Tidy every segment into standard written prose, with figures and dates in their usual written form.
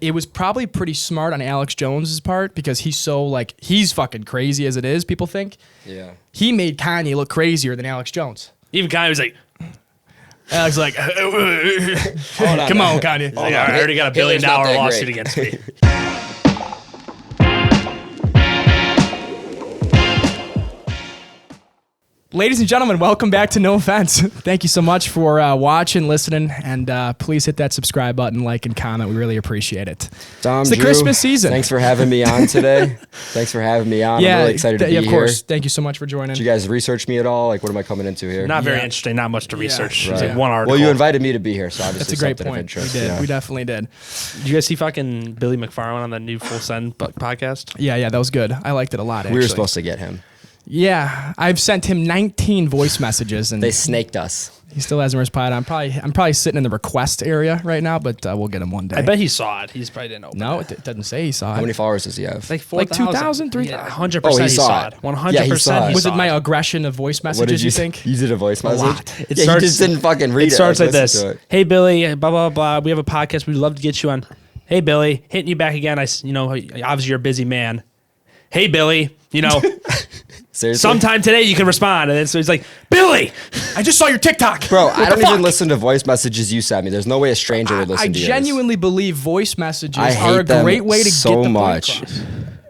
It was probably pretty smart on Alex Jones's part because he's so like he's fucking crazy as it is. People think. Yeah. He made Kanye look crazier than Alex Jones. Even Kanye was like, Alex like, come on, Kanye. all right, I already got $1 billion lawsuit against me. Ladies and gentlemen, welcome back to No Offense. Thank you so much for watching, listening, and please hit that subscribe button, like, and comment. We really appreciate it. Dom, it's the Drew, Christmas season. Thanks for having me on today. Thanks for having me on. Yeah, I'm really excited to be of here. course. Thank you so much for joining. Did you guys research me at all? Like, what am I coming into here? Not very interesting. Not much to research. Right. It's like one article. Well, you invited me to be here, so obviously That's a great something point. of interest. We did. Yeah. We definitely did. Did you guys see fucking Billy McFarlane on the new Full Send podcast? Yeah, that was good. I liked it a lot, actually. We were supposed to get him. Yeah, I've sent him 19 voice messages, and They snaked us. he still hasn't responded. I'm probably sitting in the request area right now, but we'll get him one day. I bet he saw it. He's probably didn't open No, it. it doesn't say he saw How it. many followers does he have? Like 2,000, 3,000? Yeah, 100% Oh, he saw it. 100% Yeah, he saw it. Was it my aggression of voice What messages, did you think? You did a voice message? lot. It Yeah, starts- he just didn't fucking read it. It starts like listen this. to it. Hey, Billy, blah, blah, blah. We have a podcast. We'd love to get you on. Hey, Billy, hitting you back again. Obviously you're a busy man. Hey, Billy, Seriously? sometime today you can respond. And then so he's like, Billy, I just saw your TikTok. Bro, I don't fuck? even listen to voice messages you sent me. There's no way a stranger would listen I to yours. genuinely believe voice messages I are a hate them great way to so get the much. point across.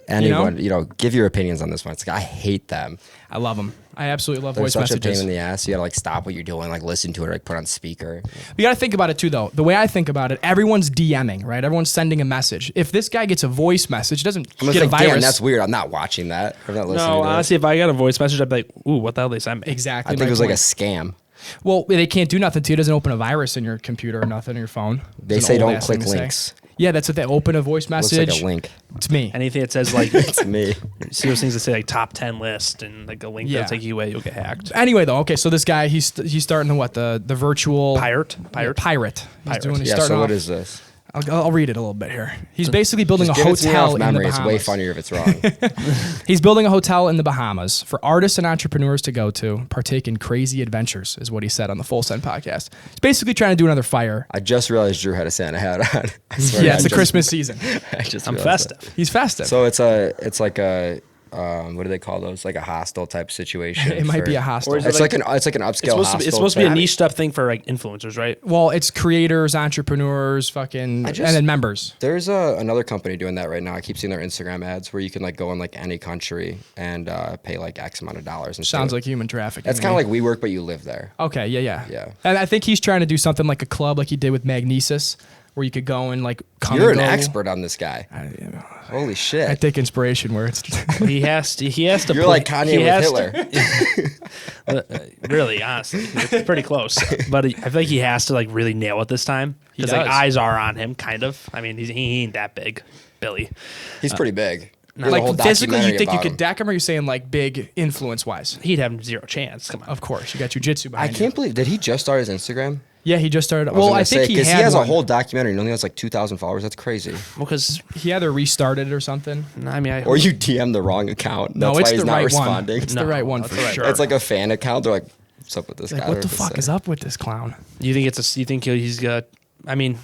Anyone, give your opinions on this one. It's like, I hate them. I love them. I absolutely love They're voice such messages. a pain in the ass. You gotta like stop what you're doing, like listen to it, or like put on speaker. You got to think about it too, though. The way I think about it, everyone's DMing, right? Everyone's sending a message. If this guy gets a voice message, doesn't I'm get a like, virus. damn, that's weird. I'm not watching that. I'm not listening no, to honestly, if I got a voice message, I'd be like, ooh, what the hell they sent me? it. Exactly. I think my it was like a point. scam. Well, they can't do nothing to you. It doesn't open a virus in your computer or nothing on your phone. They It's say an don't old-ass thing click to say. links. Yeah, that's what they open a voice Looks message. like a link. It's me. Anything that says like, It's me. see those things that say like top 10 list and like a link Yeah. that'll take you away, you'll get hacked. Anyway, though, okay, so this guy, he's starting the virtual Pirate? Pirate. He's Pirate. he's Yeah. starting So what off- is this? I'll read it a little bit here. He's basically building a Give it to me hotel off in the memory. It's Bahamas. way funnier if it's wrong. He's building a hotel in the Bahamas for artists and entrepreneurs to go to, partake in crazy adventures, is what he said on the Full Send podcast. He's basically trying to do another fire. I just realized Drew had a Santa hat on. I swear Yeah, to it's the God, Christmas season. I just I'm realized that. festive. He's festive. So it's like a what do they call those? Like a hostel type situation. it might for- be a hostel. Or is it It's like- like an upscale hostel. It's supposed to be a type. niche stuff thing for like influencers, right? Well, it's creators, entrepreneurs, fucking, and then members. There's another company doing that right now. I keep seeing their Instagram ads where you can like go in like any country and pay like X amount of dollars. And Sounds like human trafficking. that's kind of like WeWork, but you live there. Okay, yeah. Yeah. And I think he's trying to do something like a club like he did with Magnesis, where you could go and like come You're and an go. expert on this guy. Holy shit! I take inspiration where it's... He has to. You're like Kanye with Hitler. Really, honestly, it's pretty close. But I feel like he has to like really nail it this time because like does. eyes are on him, kind of. I mean, he ain't that big, Billy. He's pretty big. There's a whole like physically, you documentary think you about could him. deck him, or are you saying like big influence-wise? He'd have zero chance. Come on. Of course, you got jujitsu I behind you. can't believe. Did he just start his Instagram? Yeah, he just started. was Well, gonna I think say, he 'cause had he has one. a whole documentary. He only has like 2,000 followers. That's crazy. Well, because He either restarted it or something. I mean, Or you DM the wrong account. No, That's it's why he's the not right responding. one. It's No, the right one that's for the right sure. one. It's like a fan account. They're like, "What's up with this Like, guy?" what the fuck is up with this clown? you think it's you think he's got. I mean,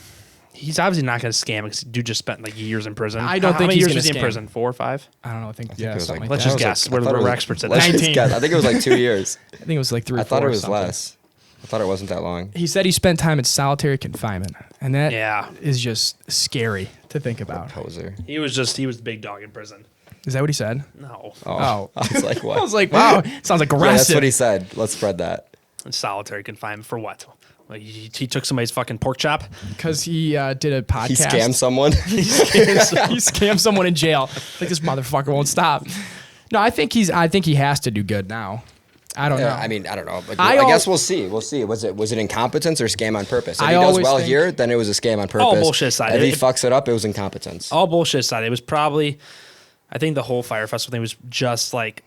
he's obviously not going to scam because dude just spent like years in prison. I don't How think many he's years gonna was he in scam. prison? 4 or 5? I don't know. I think It yeah, was something like- like Let's that. just I was guess. like- I thought We're it was- experts at let's that. just 19. guess. I think it was like 2 years. I think it was like 3 or I 4 thought it or was something. less. I thought it wasn't that long. He said he spent time in solitary confinement, and that is Yeah. just scary to think about. Poser. He was the big dog in prison. Is that what he said? No. Oh. I was like, what? I was like, wow, sounds like Yeah, that's aggressive. what he said. Let's spread that. In solitary confinement for what? Like he took somebody's fucking pork chop. Because he did a podcast. He scammed someone. he scammed someone in jail. Like, this motherfucker won't stop. No, I think he has to do good now. I don't know. I mean, I don't know. But I I guess we'll see. We'll see. Was it incompetence or scam on purpose? If I he does always well think- here, then it was a scam on purpose. bullshit aside. If he If- fucks it up, it was incompetence. All bullshit aside, it was probably, I think the whole Fire Festival thing was just like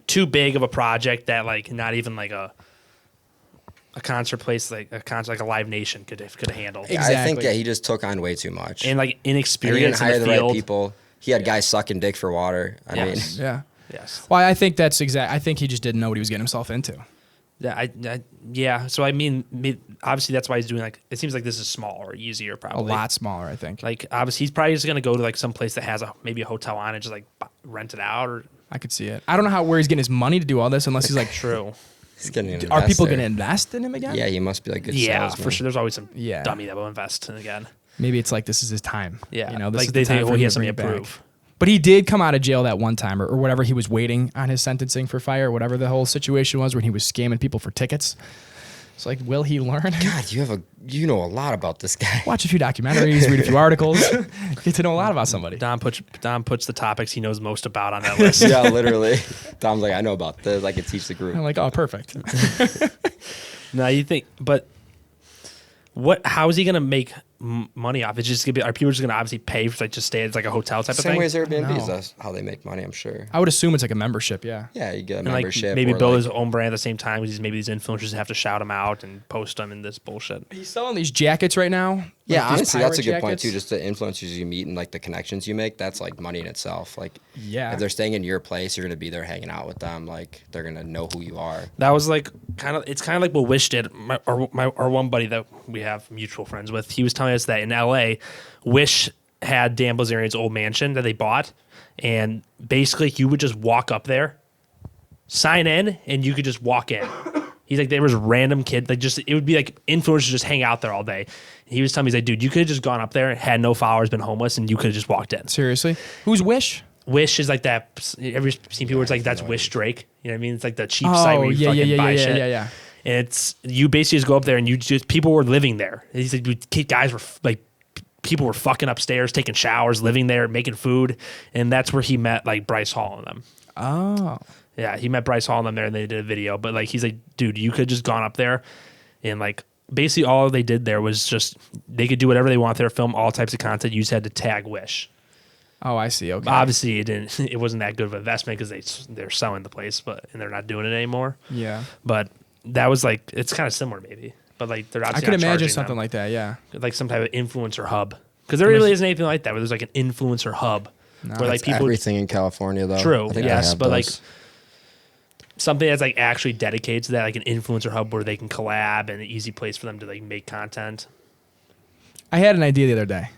too big of a project that like not even like a concert place like a Live Nation could have handled. Exactly. I think he just took on way too much. And like And he didn't inexperience hire in the the field. right people. He had guys sucking dick for water. I mean, Yes. yeah. Yes. Well, I think that's exact. I think he just didn't know what he was getting himself into. Yeah. So I mean, obviously that's why he's doing like. It seems like this is smaller, easier, probably A lot smaller, I think. Like obviously, he's probably just gonna go to like some place that has maybe a hotel on it, just like rent it out. Or I could see it. I don't know where he's getting his money to do all this, unless he's like, true. He's getting an are people investor. going to invest in him again? Yeah, he must be like good Yeah, salesman. for sure. There's always some Yeah. dummy that will invest in again. Maybe it's like this is his time. Yeah, You know, this like is they the time think, for oh, him he to has something bring to it back. prove. But he did come out of jail that one time, or whatever he was waiting on his sentencing for fire, whatever the whole situation was, when he was scamming people for tickets. It's like, will he learn? God, you know a lot about this guy. Watch a few documentaries, read a few articles, get to know a lot about somebody. Don puts the topics he knows most about on that list. Yeah, literally. Dom's like, I know about this. I can teach the group. I'm like, oh, perfect. No, you think, but how is he gonna make money off? It's just gonna be, are people just gonna obviously pay for like just stay at like a hotel type of Same thing? way as Airbnb. No. That's how they make money, I'm sure. I would assume it's like a membership, yeah. Yeah, you get a And like membership. maybe or build like, his own brand at the same time because maybe these influencers have to shout him out and post them in this bullshit. He's selling these jackets right now. Yeah, like these honestly, that's a pirate good point jackets. too. Just the influencers you meet and like the connections you make, that's like money in itself. Like, Yeah. if they're staying in your place, you're gonna be there hanging out with them. Like, they're gonna know who you are. That was like it's kind of like what Wish did. Our one buddy that we have mutual friends with, he was telling us that in LA, Wish had Dan Bilzerian's old mansion that they bought, and basically you would just walk up there, sign in, and you could just walk in. He's like, there was random kid, like just, it would be like influencers just hang out there all day. He was telling me, he's like, dude, you could have just gone up there, had no followers, been homeless, and you could have just walked in. Seriously? Who's Wish? Wish is like that. Ever seen people where it's like, that's Wish Drake? You know what I mean? It's like the cheap Oh, site where you fucking buy shit. yeah. And it's, you basically just go up there and you just, people were living there. He's like, dude, guys were like, people were fucking upstairs, taking showers, living there, making food. And that's where he met like Bryce Hall and them. Oh. Yeah, he met Bryce Hall and them there and they did a video. But like, he's like, dude, you could just gone up there and like, basically all they did there was just, they could do whatever they want there, film all types of content. You just had to tag Wish. Oh, I see. Okay. Obviously, it wasn't that good of an investment because they're selling the place, and they're not doing it anymore. Yeah. But that was like, it's kind of similar maybe, but like they're I obviously could not imagine charging something them. like that, yeah. Like some type of influencer hub, because there really isn't anything like that where there's like an influencer hub where like That's people. everything in California, though. True, I think they yes, have but like those. something that's like actually dedicated to that, like an influencer hub where they can collab and an easy place for them to like make content. I had an idea the other day.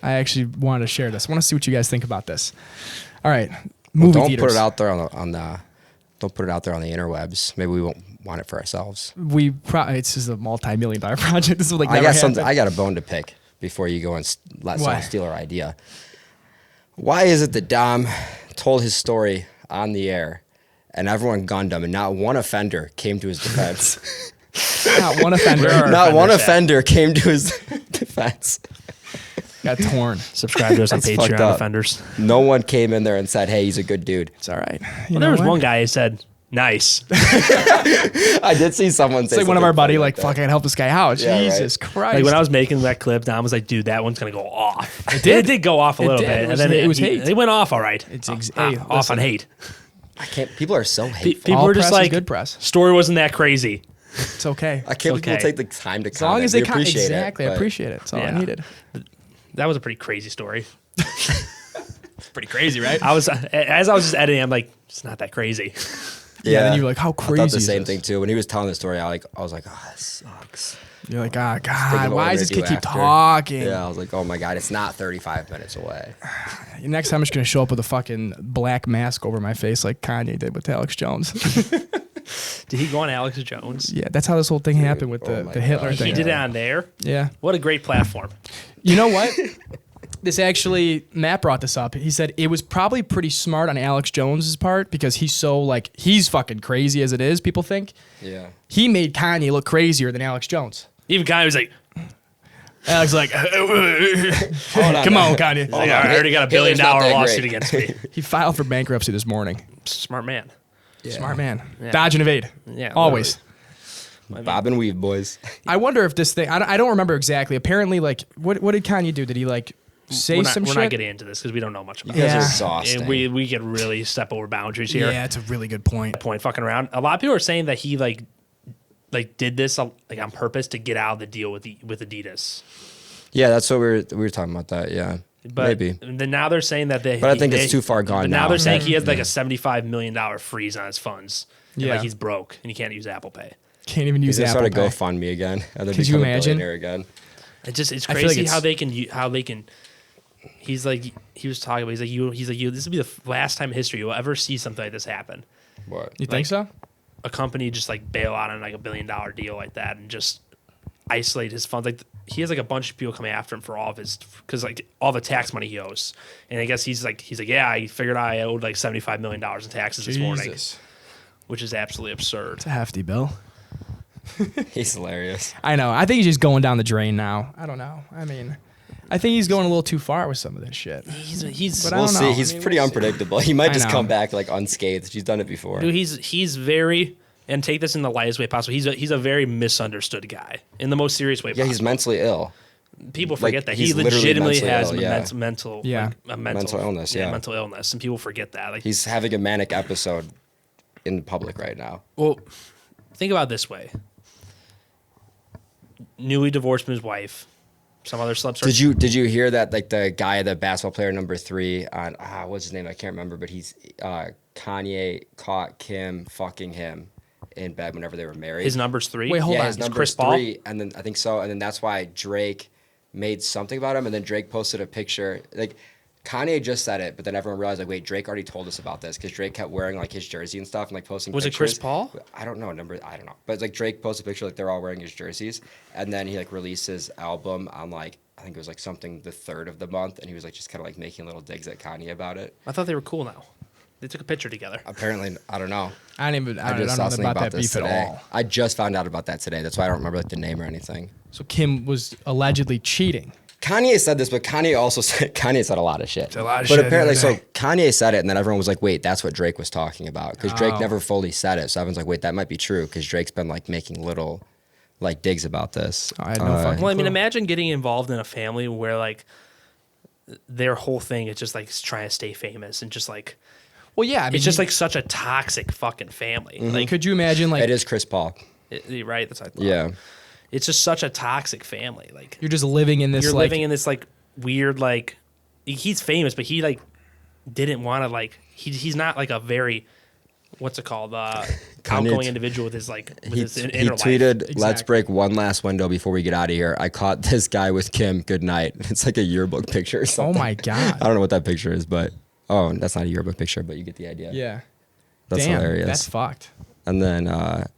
I actually wanted to share this. I want to see what you guys think about this. All right. Movie Don't theaters. put it out there don't put it out there on the interwebs. Maybe we won't want it for ourselves. It's just a multi-million-dollar project. This is like I never got something. happened. I got a bone to pick before you go and let What? someone steal our idea. Why is it that Dom told his story on the air and everyone gunned him and not one offender came to his defense? Not one offender. Where are Not one offenders at? offender came to his defense. Got torn. Subscribe to us on That's fucked Patreon, up. offenders. No one came in there and said, "Hey, he's a good dude." It's all right. Well, there was one guy who said, "Nice." I did see someone It's say like one of our something buddy, funny like, that. fuck, I can help this guy out. Yeah, Jesus Christ. Like when I was making that clip, Don was like, "Dude, that one's gonna go off." It did go off a little did. bit, It and was- then it was hate. It went off all right. It's Hey, off on hate. I can't. People are so hateful. People All were just press is like, good press. "Story wasn't that crazy." It's okay. I can't believe okay. people take the time to As long as they appreciate exactly, it. I but appreciate it. That's all I Yeah. needed. That was a pretty crazy story. Pretty crazy, right? As I was just editing, I'm like, "It's not that crazy." Yeah, then you were like, how I crazy thought the is same this? thing too. When he was telling the story, I was like, oh, that sucks. You're like, oh, Thinking God, about why what does I'm this gonna kid keep do after. talking? Yeah, I was like, oh my God, it's not 35 minutes away. Next time I'm just going to show up with a fucking black mask over my face like Kanye did with Alex Jones. Did he go on Alex Jones? Yeah, that's how this whole thing happened with oh the my Hitler gosh. thing. He did it on there. Yeah. What a great platform. You know what? This actually, Matt brought this up. He said it was probably pretty smart on Alex Jones's part because he's so like, he's fucking crazy as it is, people think. Yeah. He made Kanye look crazier than Alex Jones. Even Kanye was like, Alex like, come on, Kanye. I already got $1 billion Hitler's not that lawsuit great. against me. He filed for bankruptcy this morning. Smart man. Smart man. Yeah. Dodge and evade. Yeah, Always. Bob and weave, boys. I wonder if this thing, I don't remember exactly. Apparently, like, what did Kanye do? Did he like say We're not, some we're shit? not getting into this because we don't know much about You guys Yeah. are exhausting. it. And we could really step over boundaries here. Yeah, it's a really good point. Point fucking around. A lot of people are saying that he like did this like on purpose to get out of the deal with Adidas. Yeah, that's what we were talking about that. Yeah, But maybe. then now they're saying that But I think it's too far gone But now now. they're saying he has like a $75 million freeze on his funds. And Yeah. like he's broke and he can't use Apple Pay. Can't even use He's gonna Apple start a Pay. GoFundMe again, and then Could you become a imagine? billionaire again. It's I feel crazy like how they can. He's like he was talking about. He's like this will be the last time in history you'll ever see something like this happen. What? You think so? A company just like bail out on like $1 billion deal like that and just isolate his funds. Like he has like a bunch of people coming after him for all of his because like all the tax money he owes. And I guess he's like yeah, I figured I owed like $75 million in taxes this morning, which is absolutely absurd. It's a hefty bill. He's hilarious. I know. I think he's just going down the drain now. I don't know. I mean, I think he's going a little too far with some of this shit. He's But I We'll don't see. know. He's I mean, pretty we'll see. unpredictable. He might I just know. come back like unscathed. He's done it before. Dude, he's very and take this in the lightest way possible. He's a very misunderstood guy in the most serious way Yeah, possible. he's mentally ill. People forget that he's he literally legitimately mentally has ill, yeah. mental Yeah. like, a Mental illness, yeah. mental illness, and people forget that. Like, He's having a manic episode in public right now. well, think about it this way: newly divorced from his wife, some other celebs. Did you hear that like the guy, the basketball player number 3 on what's his name? I can't remember, but he's Kanye caught Kim fucking him in bed whenever they were married. His number's 3. Wait, hold yeah, on. his Is number's Chris Paul? 3, and then I think so, and then that's why Drake made something about him, and then Drake posted a picture. Like Kanye just said it, but then everyone realized like, wait, Drake already told us about this because Drake kept wearing like his jersey and stuff and like posting. Was it pictures. Chris Paul? I don't know. I don't know. But like Drake posted a picture like they're all wearing his jerseys, and then he like released his album on like I think it was like something the 3rd of the month, and he was like just kind of like making little digs at Kanye about it. I thought they were cool now. They took a picture together. Apparently, I don't know. I don't I just know saw something about that this beef today. at all. I just found out about that today. That's why I don't remember like the name or anything. So Kim was allegedly cheating. Kanye said this, but Kanye also said Kanye said a lot of shit. A lot of but shit apparently, the so other day. Kanye said it, and then everyone was like, "Wait, that's what Drake was talking about," because Drake Oh. never fully said it. So everyone's like, "Wait, that might be true," because Drake's been like making little, like digs about this. I had no fucking Well, I mean, clue. imagine getting involved in a family where like their whole thing is just like trying to stay famous and just like Well, yeah. I mean, it's just like such a toxic fucking family. Like, could you imagine like It is Chris Paul. right? That's what I thought. Yeah, It's just such a toxic family. Like you're just living in this you're like living in this like weird like he's famous, but he like didn't want to like he's not like a very what's it called outgoing individual with his like with he his inner life. tweeted, "Let's Exactly. break one last window before we get out of here. I caught this guy with Kim. Good night." It's like a yearbook picture or Oh something. my god. I don't know what that picture is, but that's not a yearbook picture, but you get the idea. Yeah. That's Damn, hilarious. That's fucked. And then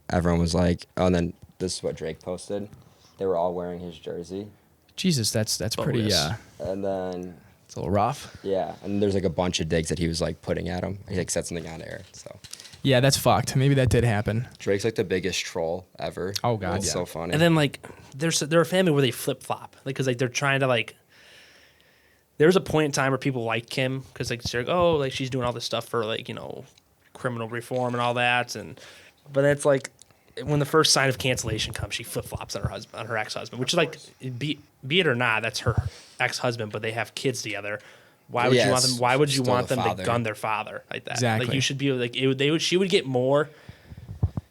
everyone was like, "Oh," and then this is what Drake posted. They were all wearing his jersey. Jesus, that's pretty. Bogus. And then, It's a little rough. yeah, and there's like a bunch of digs that he was like putting at him. He like said something on air. So Yeah, that's fucked. Maybe that did happen. Drake's like the biggest troll ever. Oh, God, It's yeah. so funny. And then like they're a family where they flip flop, like because like they're trying to like. There was a point in time where people liked Kim because like they're like, oh, like she's doing all this stuff for like criminal reform and all that, but it's like when the first sign of cancellation comes, she flip flops on her ex husband, which is like be it or not, that's her ex husband, but they have kids together. Why would you want them? Why would you still want the them father. to gun their father like that? Exactly. Like you should be like she would get more.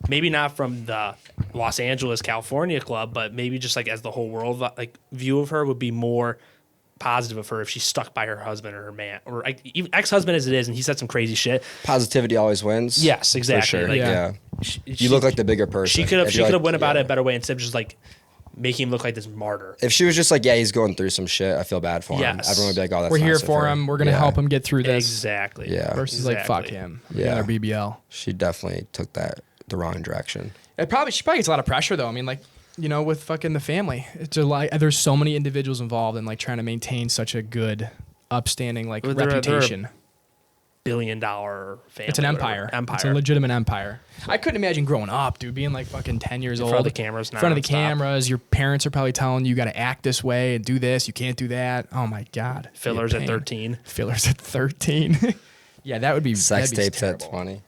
Maybe not from the Los Angeles, California club, but maybe just like as the whole world like view of her would be more positive of her if she's stuck by her husband or her man or like, even ex-husband as it is, and he said some crazy shit. Positivity always wins. Yes, exactly. For sure. Like, yeah. She- You look like the bigger person. She could have If you're like- went about yeah. it a better way instead of just like making him look like this martyr. If she was just like, yeah, he's going through some shit, I feel bad for him. Yes. Everyone would be like, oh, that's We're here nice of for her. him. We're gonna Yeah. help him get through this. Exactly. Yeah. Versus like fuck Exactly. him. Yeah. Yeah. Our BBL. She definitely took that the wrong direction. She probably gets a lot of pressure though. I mean, like, with fucking the family, it's a like there's so many individuals involved in like trying to maintain such a good, upstanding like Well, they're a- reputation. $1 billion family. It's an or empire. whatever. Empire. It's a legitimate empire. I couldn't imagine growing up, dude, being like fucking 10 years old. front of the cameras In front of the nonstop. cameras. Your parents are probably telling you got to act this way and do this. You can't do that. Oh my God. Fillers Be a at pain. 13. Fillers at 13. Yeah, that would be Sex that'd be tapes at terrible. 20.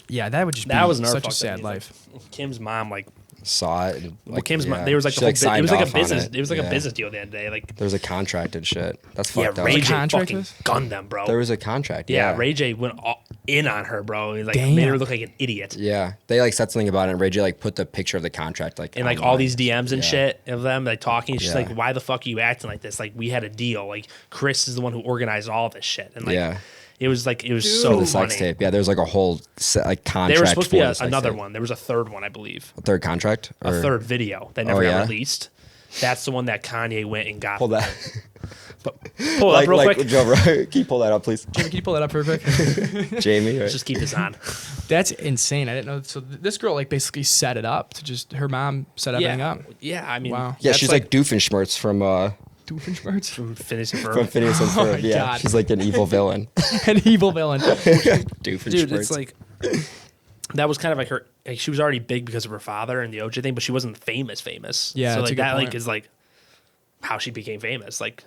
Yeah, that would just That be was another such a fucked up sad thing. life. Kim's mom like Saw it. And, well, like, Kim's yeah. mom. There was like She, the whole. like, signed It was like a off on business. it. It was like Yeah. a business deal at the end of the day. Like There was a contract and shit. That's yeah, fucked up. Ray J contract fucking was? gunned them, bro. There was a contract. Yeah, Yeah. Ray J went all in on her, bro. He like Damn. made her look like an idiot. Yeah. They like said something about it, and Ray J like put the picture of the contract like And like all online. these DMs and Yeah. shit of them like talking. She's Yeah. like, "Why the fuck are you acting like this? Like we had a deal. Like Chris is the one who organized all this shit." And like Yeah. It was so For the funny. sex tape. Yeah, there's like a whole contract. There was supposed to be for the sex another tape. one. There was a third one, I believe. A third contract? A third video that never Oh, got yeah? released. That's the one that Kanye went and got. Pull that. Pull it up real quick. Joe, can you pull that up, please? Jamie, can you pull that up real quick? Jamie, right? Let's just keep this on. That's insane. I didn't know. So this girl like basically set it up to just her mom set everything Yeah, up. yeah. I mean, Wow. Yeah, that's she's like Doofenshmirtz from Doofenshmirtz. from Phineas and Ferb. from Phineas and Oh my Ferb. Yeah, God. she's like an evil villain. An evil villain. Doofenshmirtz. Dude, it's like that was kind of like her. Like, she was already big because of her father and the OJ thing, but she wasn't famous. Yeah, so that's a like good that point. like is like how she became famous. Like,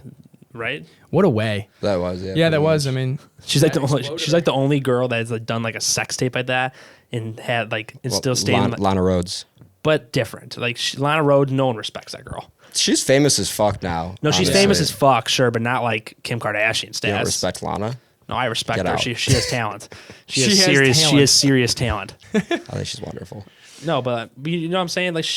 right? What a way. That was it. Yeah, that was. I mean, She's like the that only. exploded She's like the only girl that's like done like a sex tape like that and had like and still stayed. in, Lana Rhodes. but different. Like Lana Rhodes, no one respects that girl. She's famous as fuck now. No, she's honestly. famous as fuck, sure, but not like Kim Kardashian status. You don't respect Lana? No, I respect Get her. out. She has talent. She She has has serious. She talent. has serious talent. I think she's wonderful. No, but you know what I'm saying? Like,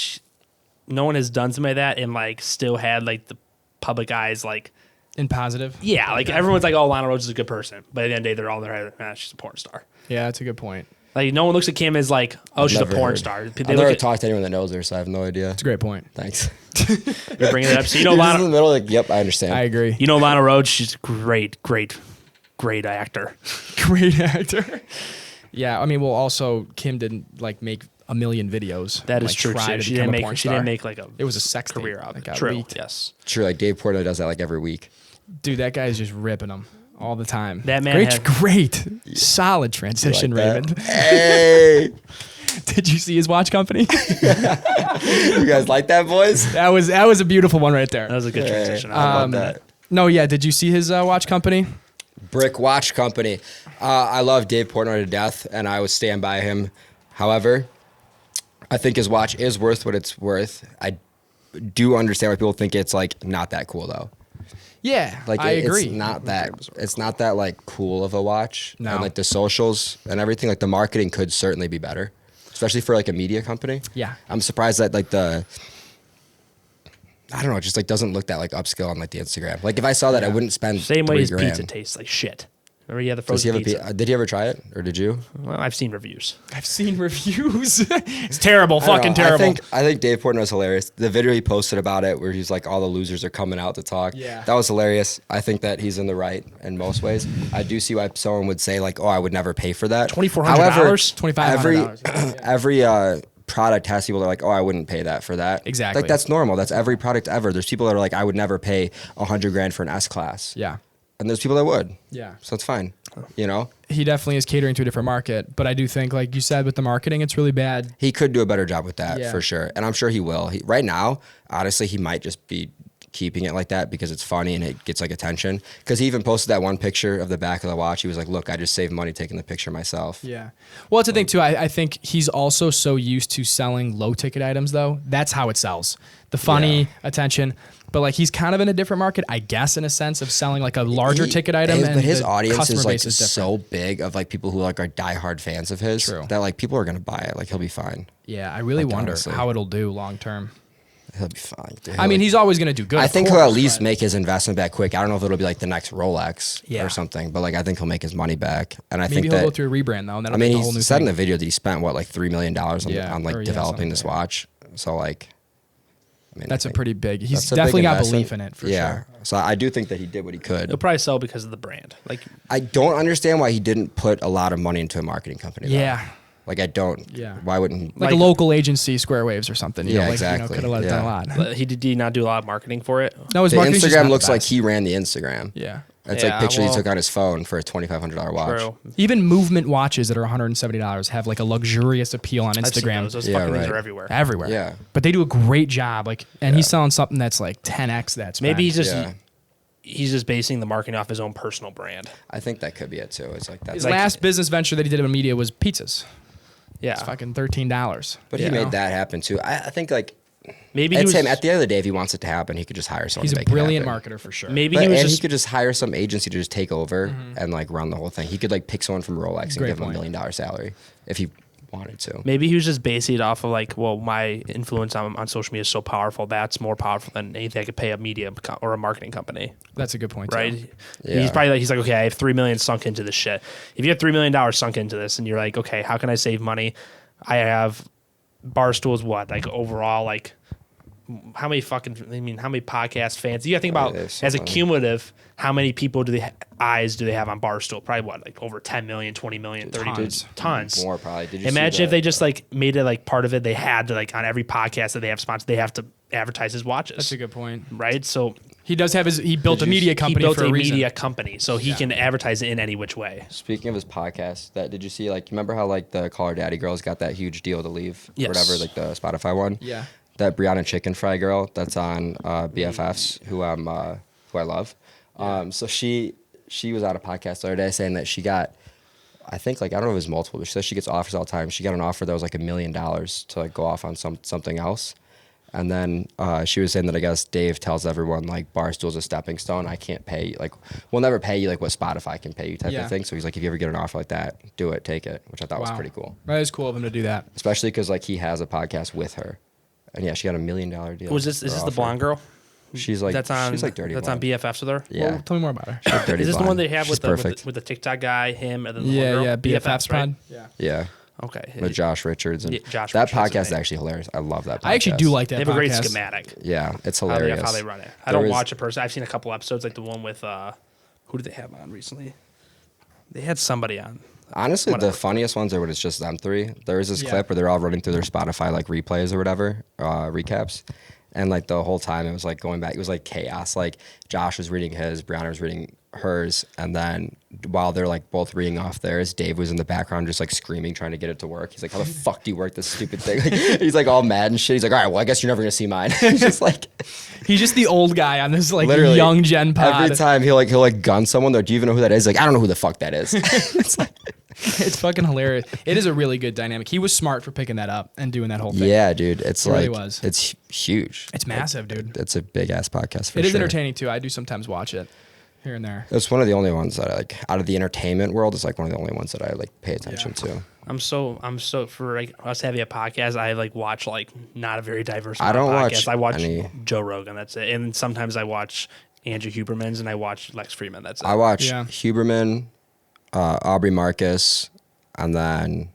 no one has done something like that and like still had like the public eyes. Like, in positive. yeah, like everyone's like, oh, Lana Rhodes is a good person, but at the end of the day, they're all there. She's a porn star. Yeah, that's a good point. Like, no one looks at Kim as like, oh, I've she's a never porn heard. star. They I've look never at, talked to anyone that knows her, so I have no idea. It's a great point. Thanks. you're bringing it up. So you know, You're just in Lana. the middle, like, yep, I understand. I agree. You know, Lana Rhodes. She's a great actor. Great actor. Yeah, I mean, well, also Kim didn't like make a million videos. That is like, true. try Too. to She become didn't a porn make. She star. didn't make like a. It was a sex career tape of that it. got True. leaked. Yes. True, like Dave Portnoy does that like every week. Dude, that guy's just ripping them all the time. That man great, solid transition, Like that? Raymond. Hey, Did you see his watch company? you guys like that, boys? that was a beautiful one right there. That was a good transition. I love that. No, yeah. Did you see his watch company? Brick Watch Company. I love Dave Portnoy to death, and I would stand by him. However, I think his watch is worth what it's worth. I do understand why people think it's like not that cool though. Yeah, Like I agree. It's not that like cool of a watch. No. And like the socials and everything, like the marketing could certainly be better, especially for like a media company. Yeah. I'm surprised that like I don't know, it just like doesn't look that like upscale on like the Instagram. Like if I saw that, I wouldn't spend Same way as $3,000. pizza tastes like shit. Remember, you had the Does he frozen have a pizza. did he ever try it or did you? Well, I've seen reviews. I've seen reviews. It's terrible, I don't fucking know. terrible. I think Dave Portnoy's hilarious. The video he posted about it, where he's like, all the losers are coming out to talk. Yeah. That was hilarious. I think that he's in the right in most ways. I do see why someone would say like, oh, I would never pay for that. $2,400? However, $2,500. Every product has people that are like, oh, I wouldn't pay that for that. Exactly. Like that's normal. That's every product ever. There's people that are like, I would never pay $100,000 for an S class. Yeah. And there's people that would. Yeah. So it's fine. You know, He definitely is catering to a different market, but I do think, like you said, with the marketing, it's really bad. he could do a better job with that Yeah. for sure. And I'm sure he will. Right now, honestly, he might just be keeping it like that because it's funny and it gets like attention. Because he even posted that one picture of the back of the watch. He was like, look, I just saved money taking the picture myself. Yeah. Well, it's a thing too. I think he's also so used to selling low ticket items, though. That's how it sells. The funny, Yeah. attention. But like he's kind of in a different market, I guess, in a sense of selling like a larger ticket item. But his the audience customer is like base is different. so big of like people who like are diehard fans of his True. that like people are gonna buy it. Like he'll be fine. Yeah, I really Like, wonder honestly. how it'll do long term. He'll be fine. Dude. I mean, he's always going to do good. I of think he'll at course, least but- make his investment back quick. I don't know if it'll be like the next Rolex Yeah. or something, but like I think he'll make his money back. And I Maybe think he'll that go through a rebrand though, and that'll I mean, make a whole new he said in thing. the video that he spent what like $3 million Yeah, on like or, yeah, developing this something. watch. So like, I mean, That's I a think pretty big. He's that's a big definitely got investment. belief in it for yeah. sure. So I do think that he did what he could. It'll probably sell because of the brand. Like, I don't understand why he didn't put a lot of money into a marketing company. though. Yeah. Like I don't. Yeah. Why wouldn't he? Like a local agency, Square Waves or something. You Yeah, know, like, exactly. could have let it done a Yeah. lot. did he not do a lot of marketing for it? No, his The marketing's just not Instagram the looks like best. he ran the Instagram. Yeah. It's Yeah, like pictures well- he took on his phone for a $2,500 watch. True. Even movement watches that are $170 have like a luxurious appeal on I've seen Instagram. those. Yeah, Fucking things right. are everywhere. Everywhere. Yeah. But they do a great job. Like, and he's selling something that's like 10x that. Maybe he's just Yeah. he's just basing the marketing off his own personal brand. I think that could be it too. It's like that. his like- last business venture that he did in media was pizzas. Yeah. It's fucking $13. But you he know? made that happen too. I think like Maybe he it's was him. At the end of the day, if he wants it to happen, he could just hire someone. He's to a make it brilliant happen. marketer for sure. maybe But, he was and just he could just hire some agency to just take over and like run the whole thing. He could like pick someone from Rolex and Great give him point. $1 million salary if he wanted to. Maybe he was just basing it off of like, well, my influence on social media is so powerful. That's more powerful than anything I could pay a media or a marketing company. That's a good point, right? too. Yeah. He's probably like, okay, I have $3 million sunk into this shit. If you have $3 million sunk into this, and you're like, okay, how can I save money? I have Barstool's what, like overall, like how many podcast fans? You got to think about as a cumulative, how many people eyes do they have on Barstool? Probably what, like over 10 million, 20 million, 30 million, tons. More probably. Did you Imagine if they just like made it like part of it. They had to like on every podcast that they have sponsored, they have to advertise his watches. That's a good point. Right? So he does have he built a media company he built for a reason. media company, so he can advertise it in any which way. Speaking of his podcast, did you see, like, remember how, like, the Call Her Daddy girls got that huge deal to leave? Yes. Whatever, like, the Spotify one? Yeah. That Brianna Chicken Fry girl that's on BFFs, who I love. So she was on a podcast the other day saying that she got, I think, like, I don't know if it was multiple, but she says she gets offers all the time. She got an offer that was like $1 million to, like, go off on something else. And then she was saying that I guess Dave tells everyone, like, Barstool's a stepping stone. I can't pay, like, we'll never pay you, like, what Spotify can pay you type of thing. So he's like, if you ever get an offer like that, do it, take it, which I thought was pretty cool. That is cool of him to do that. Especially because, like, he has a podcast with her. And, yeah, she got $1 million deal. Is this the blonde girl? She's like, she's like dirty. That's blonde. on BFFs with her? Yeah. Well, tell me more about her. She's like dirty Is this blonde. the one they have with She's the TikTok guy, him, and then the Yeah, one girl? yeah. BFFs right? pod. Yeah. Yeah. Okay. With Josh Richards. And Josh that Richards, podcast is right. actually hilarious. I love that podcast. I actually do like that They have a great podcast. schematic. Yeah, it's hilarious. How they run it. I There don't was- watch it personally. I've seen a couple episodes, like the one with who did they have on recently? They had somebody on. Honestly, Whatever. the funniest ones are when it's just them three. There is this clip where they're all running through their Spotify like replays or whatever, recaps. And like the whole time it was like going back, it was like chaos. Like Josh was reading his, Brianna was reading hers, and then while they're like both reading off theirs, Dave was in the background just like screaming, trying to get it to work. He's like, "How the fuck do you work this stupid thing?" Like, he's like all mad and shit. He's like, "All right, well, I guess you're never gonna see mine." He's just like, He's just the old guy on this like literally young gen pod. every time he'll gun someone. They're like, "Do you even know who that is?" Like, I don't know who the fuck that is. It's like, It's fucking hilarious. It is a really good dynamic. He was smart for picking that up and doing that whole thing. yeah, dude, it's It really like was. it's huge. It's massive, dude. It's a big ass podcast. For It is sure. entertaining too. I do sometimes watch it here and there. It's one of the only ones that I like out of the entertainment world. It's like one of the only ones that I like pay attention to. I'm so for like us having a podcast. I like watch like not a very diverse. I don't watch podcasts. I watch any- Joe Rogan. That's it. And sometimes I watch Andrew Huberman's and I watch Lex Fridman. That's it. I watch Yeah. Huberman, Aubrey Marcus, and then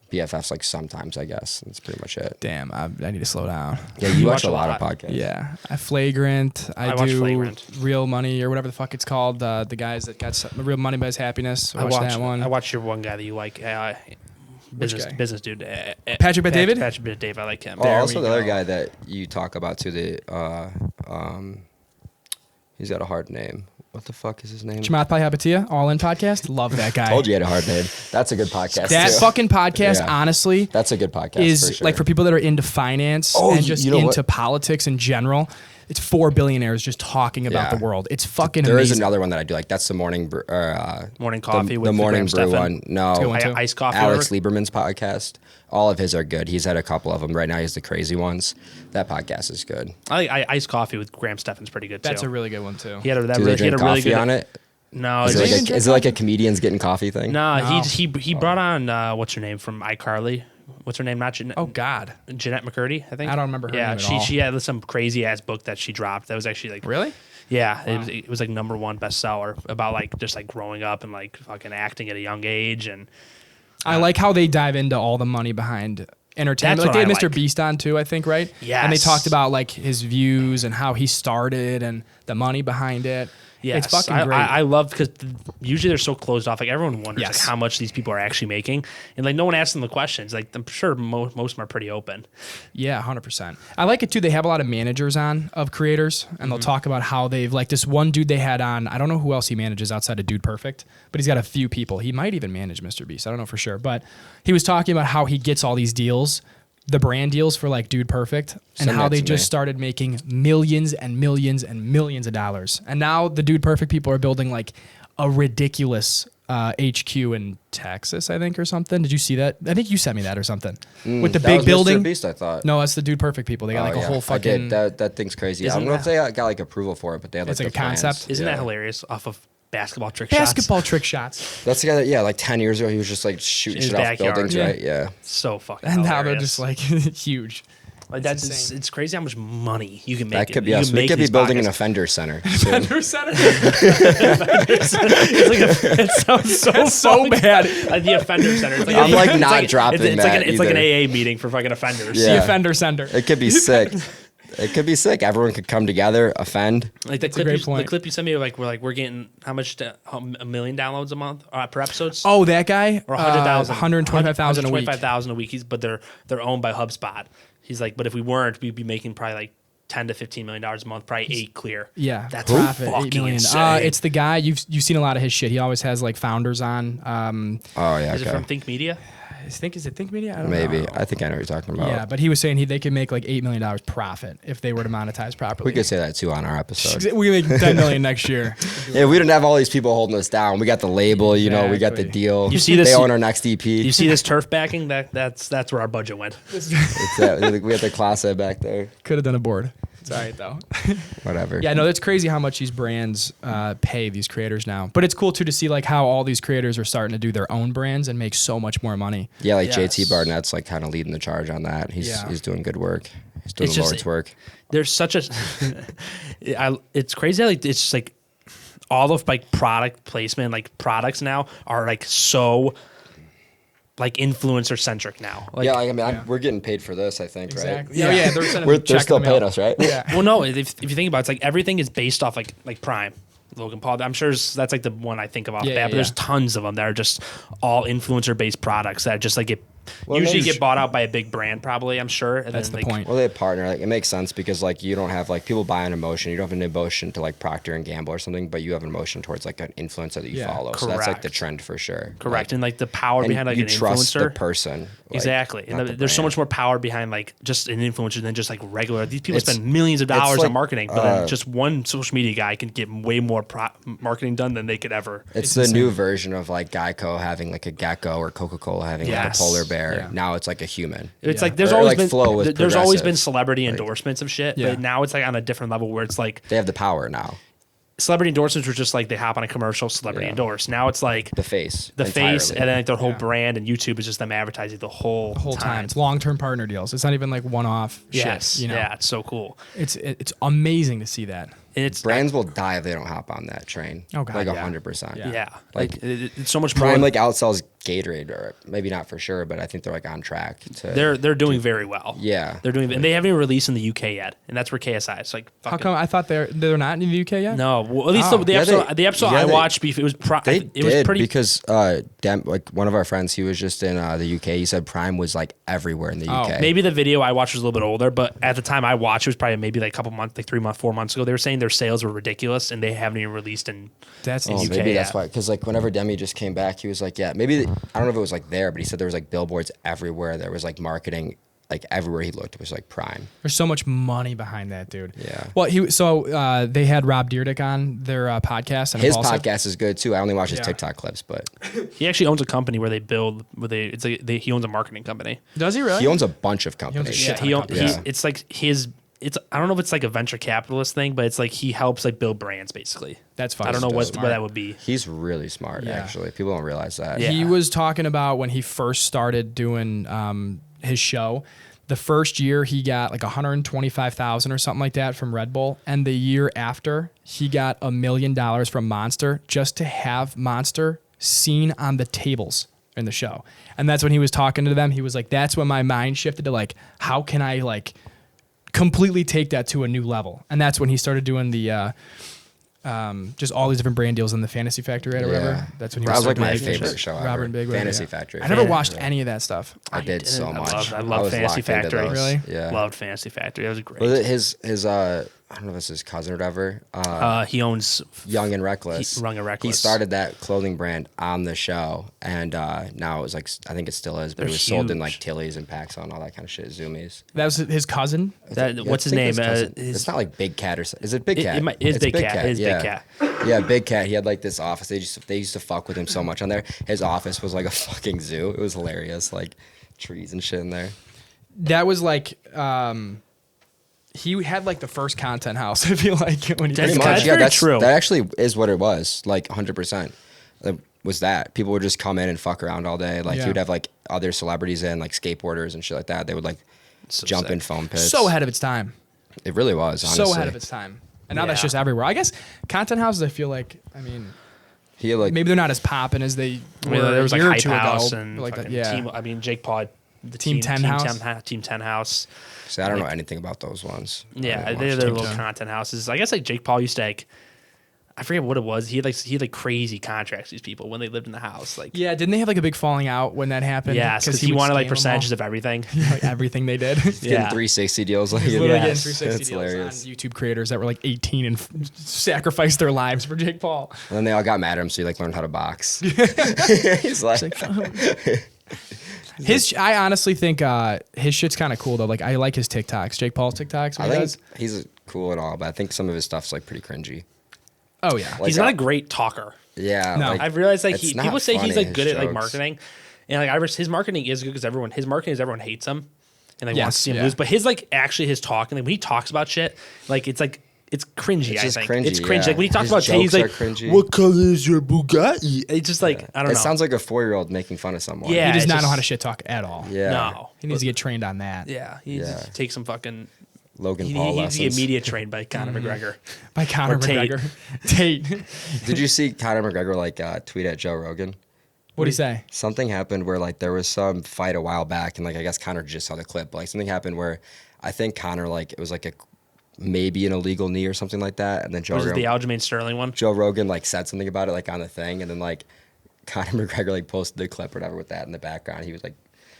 BFFs like sometimes, I guess. That's pretty much it. Damn, I need to slow down. Yeah, you watch a lot of podcasts. Yeah, I Flagrant. I watch do Flagrant. Real Money or whatever the fuck it's called. The guys that got Real Money by His Happiness. I watched that one. I watch your one guy that you like. guy? Business dude. Patrick Bet David? Patrick Bet David. I like him. Oh, There also we the other go. guy that you talk about too. He's got a hard name. What the fuck is his name? Chamath Pai Hapatia, All In Podcast. Love that guy. Told you he had a hard name. That's a good podcast. That too. fucking podcast, Yeah. honestly, That's a good podcast. is for sure. like for people that are into finance Oh, and just you know what? into politics in general. It's 4 billionaires just talking about Yeah. the world. It's fucking There is amazing. another one that I do like. That's the morning brew, Morning coffee the with morning Graham brew Stephan. one. No, It's a good one, too. Iced coffee. Alex whatever. Lieberman's podcast. All of his are good. He's had a couple of them. Right now, he has the crazy ones. That podcast is good. I like iced coffee with Graham Stephan's pretty good too. That's a really good one too. He had a, that Do really, they he had drink a really coffee good on it? No, Is it's it, Does he like even a, is it like a comedian's getting coffee thing? no. No. He brought on what's her name from iCarly. What's her name? Not Jeanette. Oh God, Jeanette McCurdy, I think. I don't remember her Yeah, name at she all. she had some crazy ass book that she dropped. That was actually like really? Yeah, it was like #1 bestseller about like just like growing up and like fucking acting at a young age and I like how they dive into all the money behind entertainment. That's Like they had what I Mr. like. Beast on too, I think, right? Yes. And they talked about like his views and how he started and the money behind it. yes, It's fucking great. I love because usually they're so closed off. Like everyone wonders Yes. like how much these people are actually making, and like no one asks them the questions. Like I'm sure most of them are pretty open. Yeah, 100%. I like it too. They have a lot of managers on of creators, and they'll talk about how they've like this one dude they had on. I don't know who else he manages outside of Dude Perfect, but he's got a few people. He might even manage Mr. Beast. I don't know for sure, but he was talking about how he gets all these deals, the brand deals for like Dude Perfect, and Send how that they to just me. started making millions and millions and millions of dollars. And now the Dude Perfect people are building like a ridiculous HQ in Texas, I think, or something. Did you see that? I think you sent me that or something with the That big was building. Mr. Beast, I thought. No, that's the Dude Perfect people. They got like a whole I fucking. did. That thing's crazy. I Isn't don't know if that- they got like approval for it, but they had like It's like the a concept. plans. Isn't Yeah. that hilarious? Off of basketball trick shots. Basketball trick shots. That's the guy that, yeah, like 10 years ago, he was just like shooting His shit off backyard. buildings, Yeah. right? Yeah. So fucking And now they're hilarious. just like huge. Like It's that's insane. it's crazy how much money you can make. That could be you us. can We make could be these building an podcasts. offender center soon. Offender center. It sounds so That's so fucked. bad. Like the offender center. It's like I'm like it's not dropping it's like that it's like an either. AA meeting for fucking offenders. Yeah. The offender center. It could be sick. It could be sick. Everyone could come together, offend. Like the a clip, great the point. clip you sent me, like we're getting how much? A million downloads a month per episodes. Oh, that guy? Or 100,000. 125,000 a week. 125,000 a week. But they're owned by HubSpot. He's like, but if we weren't, we'd be making probably like $10 to $15 million a month, probably 8 clear. Yeah, That's profit, fucking 8 million. insane. It's the guy you've seen a lot of his shit. He always has like founders on. Oh, yeah, Is it okay. from Think Media? Is it Think Media? I don't Maybe. know. I think I know what you're talking about. Yeah, but he was saying they could make like $8 million profit if they were to monetize properly. We could say that too on our episode. We make 10 million next year. Yeah, we didn't have all these people holding us down. We got the label, you know, we got the Exactly. deal. You see this- They own our next EP. You see this turf backing? That's where our budget went. It's that. We have the Class A back there. Could have done a board. It's all right though. Whatever. Yeah, no, that's crazy how much these brands pay these creators now. But it's cool too to see like how all these creators are starting to do their own brands and make so much more money. Yeah, like Yes. JT Barnett's like kind of leading the charge on that. He's Yeah. he's doing good work. He's doing It's the just- Lord's work. There's such a it's crazy how, like it's just like all of like product placement, like products now are like so like influencer centric now. Like, yeah, like, I mean, we're getting paid for this, I think, Exactly. right? Yeah, yeah. They're, sending They're check in still the mail. paying us, right? Yeah. well, no, if you think about it, it's like everything is based off like Prime. Logan Paul. I'm sure that's like the one I think of off Yeah, bat, yeah, but there's yeah. tons of them that are just all influencer based products that just like get Well, usually maybe- get bought out by a big brand, probably. I'm sure. And That's then, the like, point. Well, they partner. Like, it makes sense because like you don't have like people buy an emotion. You don't have an emotion to like Procter and Gamble or something, but you have an emotion towards like an influencer that you Yeah, follow. So that's like correct. the trend for sure. Correct, Like, and like the power and behind like you an trust influencer. the person. like, Exactly, not and the there's so brand. much more power behind like just an influencer than just like regular. These people It's- spend millions of it's dollars like, on marketing, but then just one social media guy can get way more marketing done than they could ever. It's the new version of like Geico having like a gecko or Coca-Cola having like a Yes. polar bear. Yeah. Now it's like a human. It's Yeah. like there's Or, always like, been Flow with there's always been Progressive. celebrity endorsements of shit, Yeah. but now it's like on a different level where it's like They have the power now. celebrity endorsements were just like they hop on a commercial, celebrity Yeah. endorse. Now it's like The face. the face, entirely. and then like their whole Yeah. brand, and YouTube is just them advertising the whole Time. It's long-term partner deals. It's not even like one-off Yes, shit. You know, yeah, it's so cool. it's amazing to see that. And it's brands will die if they don't hop on that train. Oh, God, like yeah. 100%. Yeah. yeah, Like, like it's so much Prime more. like outsells Gatorade, or maybe not for sure, but I think they're like on track to. They're doing very well. Yeah. They're doing, and they haven't even released in the UK yet, and that's where KSI. It's like How fucking- come I thought they're not in the UK yet? No, well, at least Oh. the Yeah, episode they- the episode yeah, I they- watched, it was They it was did pretty. because like one of our friends, he was just in the UK. He said Prime was like everywhere in the Oh, UK. Maybe the video I watched was a little bit older, but at the time I watched, it was probably maybe like a couple months, like 3 months, 4 months ago. They were saying their sales were ridiculous, and they haven't even released in. That's Oh, UK maybe that's app. why. Because like whenever Demi just came back, he was like, yeah, maybe I don't know if it was like there, but he said there was like billboards everywhere. There was like marketing, like everywhere he looked was like Prime. There's so much money behind that, dude. Yeah. Well, they had Rob Dyrdek on their podcast. And His Impulsive. podcast is good too. I only watch his Yeah. TikTok clips, but He actually owns a company where they build, he owns a marketing company. Does he really? he owns a bunch of owns a companies. shit ton he, of own- companies. he it's like it's I don't know if it's like a venture capitalist thing, but it's like he helps like build brands basically. That's fine. I don't know what Smart. that would be. He's really smart, Yeah. actually. People don't realize that. Yeah. He was talking about when he first started doing his show. The first year he got like 125,000 or something like that from Red Bull, and the year after he got $1 million from Monster just to have Monster seen on the tables in the show. And that's when he was talking to them. He was like, "That's when my mind shifted to like, how can I like completely take that to a new level?" And that's when he started doing the just all these different brand deals in the Fantasy Factory, right, or whatever. Yeah. That's when he That was like started my making favorite shit. show ever. Robert and Big, whatever, Fantasy yeah. Factory. I never Yeah. watched any of that stuff. I did so I much. loved was Fantasy locked into Factory. those. Really? Yeah. Loved Fantasy Factory. That was great. Was it his I don't know if it's his cousin or whatever. He owns Young and Reckless. Young and Reckless. He started that clothing brand on the show, and now it was like I think it still is, but They're it was sold in huge. like Tilly's and Paxson and all that kind of shit. Zoomies. That was his cousin. that. Yeah, What's I his think name? his cousin. His- It's not like Big Cat or is it Big It- Cat? it might- it's Big Cat. It is Big yeah. Cat. Yeah, Big Cat. He had like this office. They used to fuck with him so much on there. His office was like a fucking zoo. It was hilarious, like trees and shit in there. That was like He had like the first content house. I feel like when he That's Pretty kind much, of yeah. very true. That actually is what it was. Like 100%. Was that people would just come in and fuck around all day. Like Yeah. he would have like other celebrities in, like skateboarders and shit like that. They would like jump sick. in foam pits. so ahead of its time. It really was. Honestly. So ahead of its time. And now that's Yeah. just everywhere. I guess content houses, I feel like, I mean, He like maybe they're not as popping as they I were mean, there was a like year or Hype two House ago. and Like fucking that, yeah. Team. I mean, Jake Paul, the Team 10 House? Team 10 House. See, I don't know anything about those ones. Yeah, I didn't they're watch their them. little content houses. I guess like Jake Paul used to like, I forget what it was. He had like crazy contracts. These people when they lived in the house, like Yeah, didn't they have like a big falling out when that happened? yes, because he would wanted scam like them all. percentages of everything. Like everything they did. He's getting Yeah. 360 deals. Like He's literally getting Yes. 360 That's deals hilarious. on YouTube creators that were like 18 and sacrificed their lives for Jake Paul. And then they all got mad at him, so he like learned how to box. He's like, I honestly think his shit's kind of cool though. Like I like his TikToks, Jake Paul's TikToks. I When he think does. he's cool and all, but I think some of his stuff's like pretty cringy. Oh yeah, Like, He's not a great talker. Yeah, No. like, I've realized like it's not people say he's funny, like good his at like jokes. marketing, and like his marketing is good because everyone hates him, and like Yes, wants to see him yeah. lose. But his like actually his talking, like when he talks about shit, like it's cringy. It's I just think cringy, it's cringy. yeah. Like when he talks His about Tay, he's jokes like, are cringy. "What color is your Bugatti?" It's just like I don't it know. sounds like a 4-year-old making fun of someone. Yeah. he does it's not know just- how to shit talk at all. Yeah. No, He needs to get trained on that. yeah, he Yeah. just takes some fucking. Logan He Paul needs to get lessons. media trained by Conor McGregor. By Conor Or Tate. McGregor. Tate. Did you see Conor McGregor like tweet at Joe Rogan? What'd he say? Something happened where like there was some fight a while back, and like I guess Conor just saw the clip. But, like something happened where I think Conor like it was like maybe an illegal knee or something like that, and then Was it the Aljamain Sterling one? Joe Rogan like said something about it like on the thing, and then like Conor McGregor like posted the clip or whatever with that in the background. He was like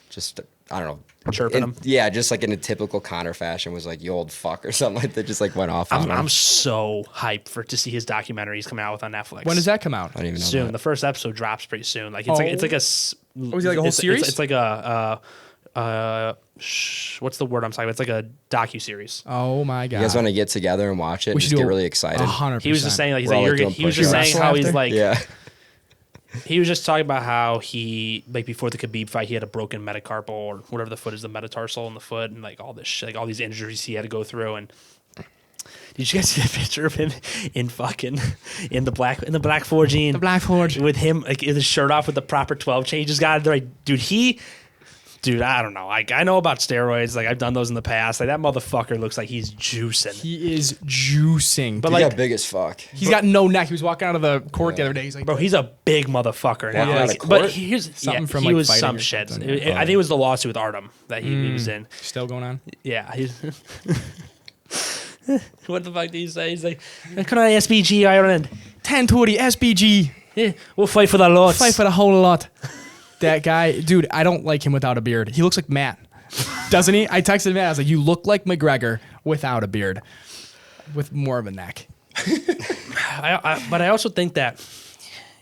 just I don't know, Chirping him? Yeah, just like in a typical Conor fashion, was like you old fuck or something like that. Just like went off on him. I'm so hyped to see his documentary he's coming out with on Netflix. When does that come out? I don't even know. Soon. That. The first episode drops pretty soon. Like Oh. it's like a. is it like a whole series? It's like a. What's the word I'm talking about? It's like a docu-series. Oh my god. You guys want to get together and watch it? We And should just do get a- really excited. 100%. He was just saying like he's We're all, like, like, doing he was just push-ups. saying how he's After? like Yeah. he was just talking about how he like before the Khabib fight he had a broken metacarpal or whatever the foot is, the metatarsal in the foot, and like all this shit, like all these injuries he had to go through. And did you guys see the picture of him in the black 4 The Black Forge. with him like with his shirt off with the proper 12 chain? He just got it there. Like, dude, I don't know. Like I know about steroids. Like I've done those in the past. Like that motherfucker looks like he's juicing. He is juicing. But He like, got big as fuck. he's got no neck. He was walking out of the court the other day. He's like, bro, he's a big motherfucker. Walking Now. out Like, of but court? here's Something from, he like, was fighting some or shit. something. I think it was the lawsuit with Artem that he was in. still going on. Yeah. What the fuck did he say? He's like, "Can I SBG Ireland? 1020 SBG. Yeah, we'll fight for the lot. Fight for the whole lot. That guy, dude, I don't like him without a beard. He looks like Matt. Doesn't he? I texted Matt. I was like, you look like McGregor without a beard. With more of a neck. But I also think that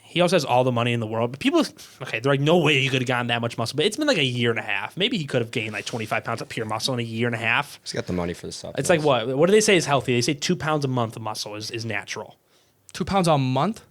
he also has all the money in the world. But people, okay, they're like, no way he could have gotten that much muscle. But it's been like a year and a half. Maybe he could have gained like 25 pounds of pure muscle in a year and a half. He's got the money for the stuff. It's like what? What do they say is healthy? They say 2 pounds a month of muscle is natural. 2 pounds a month?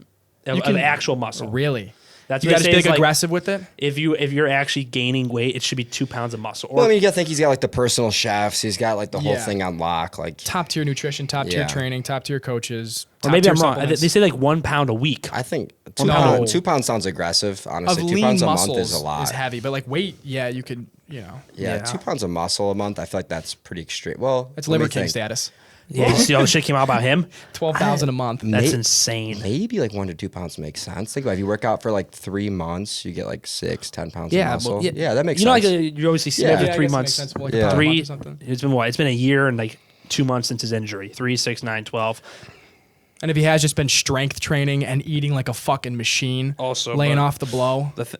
Of actual muscle. Really? That's You what got to they be say is like like, aggressive with it? if you're actually gaining weight, it should be 2 pounds of muscle. Or Well, I mean, you gotta think he's got like the personal chefs. He's got like the whole Yeah. thing on lock. Like, Top tier nutrition, top tier Yeah. training, top tier coaches. or top maybe tier I'm wrong. supplements. They say like 1 pound a week. I think No. 2 pounds sounds aggressive. of Honestly, 2 lean pounds a muscles month is a lot. is heavy, but like weight, yeah, you could, you know. Yeah, 2 pounds of muscle a month. I feel like that's pretty extreme. Well, That's let me Liver King think. status. Yeah, you see all the shit came out about him. 12,000 a month. That's May- insane. Maybe like 1 to 2 pounds makes sense. Think about it. If you work out for like 3 months, you get like 10 pounds of Yeah, muscle. well, Yeah, that makes you know, sense. like you always see Yeah. every Yeah, I 3 guess it makes months, sense. Like Yeah. a month or three. something. It's been what? It's been a year and like 2 months since his injury. 3, 6, 9, 12. And if he has just been strength training and eating like a fucking machine, Also, laying but- off the blow, The,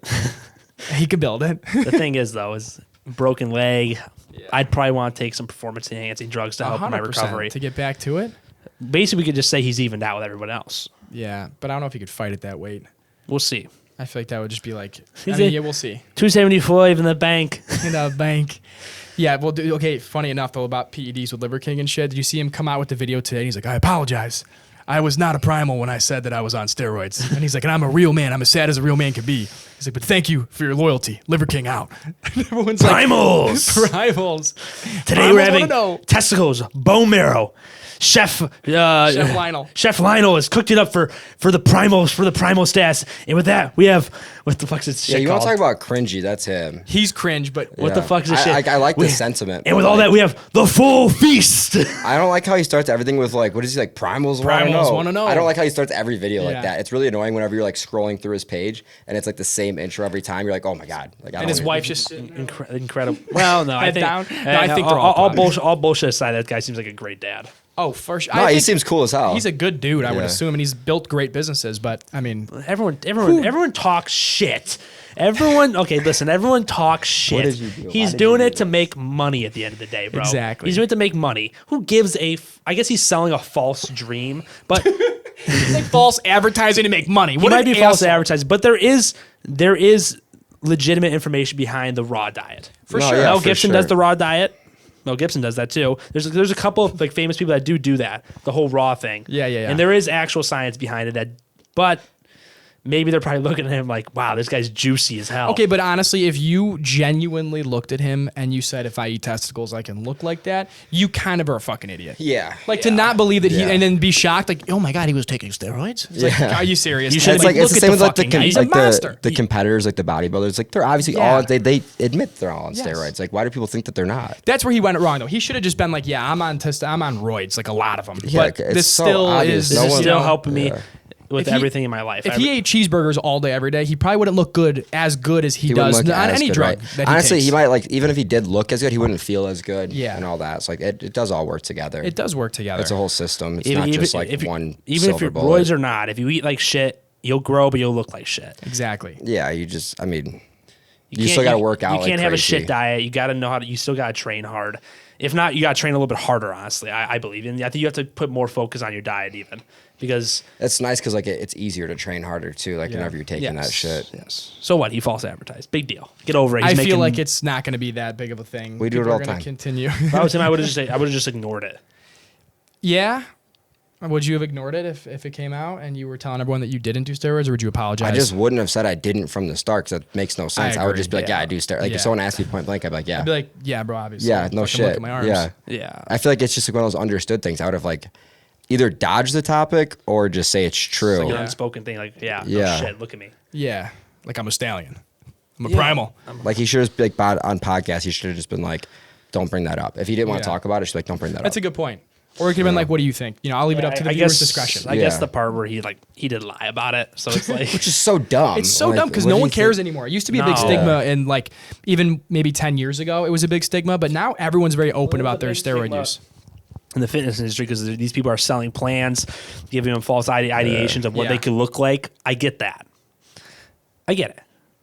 he could build it. the thing is though, is broken leg. I'd probably want to take some performance enhancing drugs to help my 100% recovery. to get back to it. Basically, we could just say he's evened out with everyone else. Yeah, but I don't know if he could fight at that weight. We'll see. I feel like that would just be like, Is it- yeah, we'll see. 275 in the bank. In the bank. Yeah, well, dude, okay, funny enough, though, about PEDs with Liver King and shit. Did you see him come out with the video today? He's like, I apologize. I was not a primal when I said that I was on steroids. And he's like, and I'm a real man. I'm as sad as a real man can be. He's like, but thank you for your loyalty. Liver King out. Everyone's Primals. like, primals. Today Primals we're having wanna know. testicles, bone marrow. Chef Lionel. Chef Lionel has cooked it up for the primals, for the primal stats. And with that, we have, what the fuck is this shit Yeah, you called? want to talk about cringy? That's him. He's cringe, but What the fuck is this shit? I like the sentiment. And but, with all like, that, we have the full feast. I don't like how he starts everything with like, what is he like? Primals wanna know. I don't like how he starts every video Yeah. like that. It's really annoying whenever you're like scrolling through his page and it's like the same intro every time. You're like, oh my god. Like, I and don't his even- wife's just Incredible. Well, no, I Head think down? No, I think they're all all fine. bullshit. All bullshit aside, that guy seems like a great dad. Oh, for sure. No, I he think seems cool as hell. He's a good dude, I would Yeah. assume, and he's built great businesses. But I mean, Everyone talks shit. Okay, listen. Everyone talks shit. did you do? Why He's did doing you it do to make money at the end of the day, bro. Exactly. He's doing it to make money. Who gives I guess he's selling a false dream, but it's like false advertising to make money. he What might an be false asshole. advertising. But there is legitimate information behind the raw diet. For No, sure. yeah, Mel for Gibson sure. does the raw diet. Mel Gibson does that too. There's a couple of like famous people that do that, the whole raw thing. Yeah. And there is actual science behind it. But maybe they're probably looking at him like, wow, this guy's juicy as hell. Okay, but honestly, if you genuinely looked at him and you said, if I eat testicles, I can look like that, you kind of are a fucking idiot. Yeah. Like to not believe that Yeah. and then be shocked, like, oh my God, he was taking steroids? It's like, Yeah. are you serious? You dude? should- It's like look it's the at same with like fucking guy. He's a monster. the competitors, like the bodybuilders. Like they're obviously Yeah. all they admit they're all on Yes. steroids. Like why do people think that they're not? That's where he went wrong, though. He should have just been like, yeah, I'm on roids, like a lot of them. Yeah, but it's this so still obvious. is No This is one- still you know, helping me Yeah. with If he- everything in my life. If he ate cheeseburgers all day, every day, he probably wouldn't look as good as he wouldn't does look on as any good, drug right? that he Honestly, takes. he might like even if he did look as good, he wouldn't feel as good. Yeah. And all that. It's like it does all work together. It does work together. It's a whole system. It's Even- not just even- like if you- one even if silver you're bullet. roids or not, if you eat like shit, you'll grow, but you'll look like shit. Exactly. Yeah, you just. I mean, you can't- still got to work out. You can't like have a crazy. shit diet. You got to know how to. You still got to train hard. If not, you got to train a little bit harder. Honestly, I believe, and I think you have to put more focus on your diet even because. It's nice because like it's easier to train harder too. Like whenever you're taking that shit. Yes. So what? He false advertised. Big deal. Get over it. I He's feel making- like it's not going to be that big of a thing. We do it People all are the gonna time. Continue. If I was him, I would have just ignored it. Yeah. Would you have ignored it if it came out and you were telling everyone that you didn't do steroids, or would you apologize? I just wouldn't have said I didn't from the start because that makes no sense. I would agree, just be like, yeah, I do steroids. Like Yeah. if someone asked me point blank, I'd be like, yeah. I'd be like, yeah, bro, obviously. Yeah, no Fucking shit. Look at my arms. Yeah. Yeah. I feel like it's just like one of those understood things. I would have like either dodged the topic or just say it's true. Like an unspoken thing. Like, yeah. Yeah. No shit. Look at me. Yeah. Like I'm a stallion. I'm a Yeah. primal. Like he should have like on podcast. He should have just been like, don't bring that up. If he didn't want to Yeah. talk about it, just be like, don't bring that That's a up. good point. Or it could have been like, what do you think? You know, I'll leave it up to the viewer's discretion. I guess Yeah. the part where he did lie about it. So it's like Which is so dumb. It's so Like, dumb because what no do one you cares think? anymore. It used to be a big No. stigma, and like even maybe 10 years ago, it was a big stigma. But now everyone's very open about their steroid use. in the fitness industry because these people are selling plans, giving them false ideations of what Yeah. they could look like. I get that. I get it.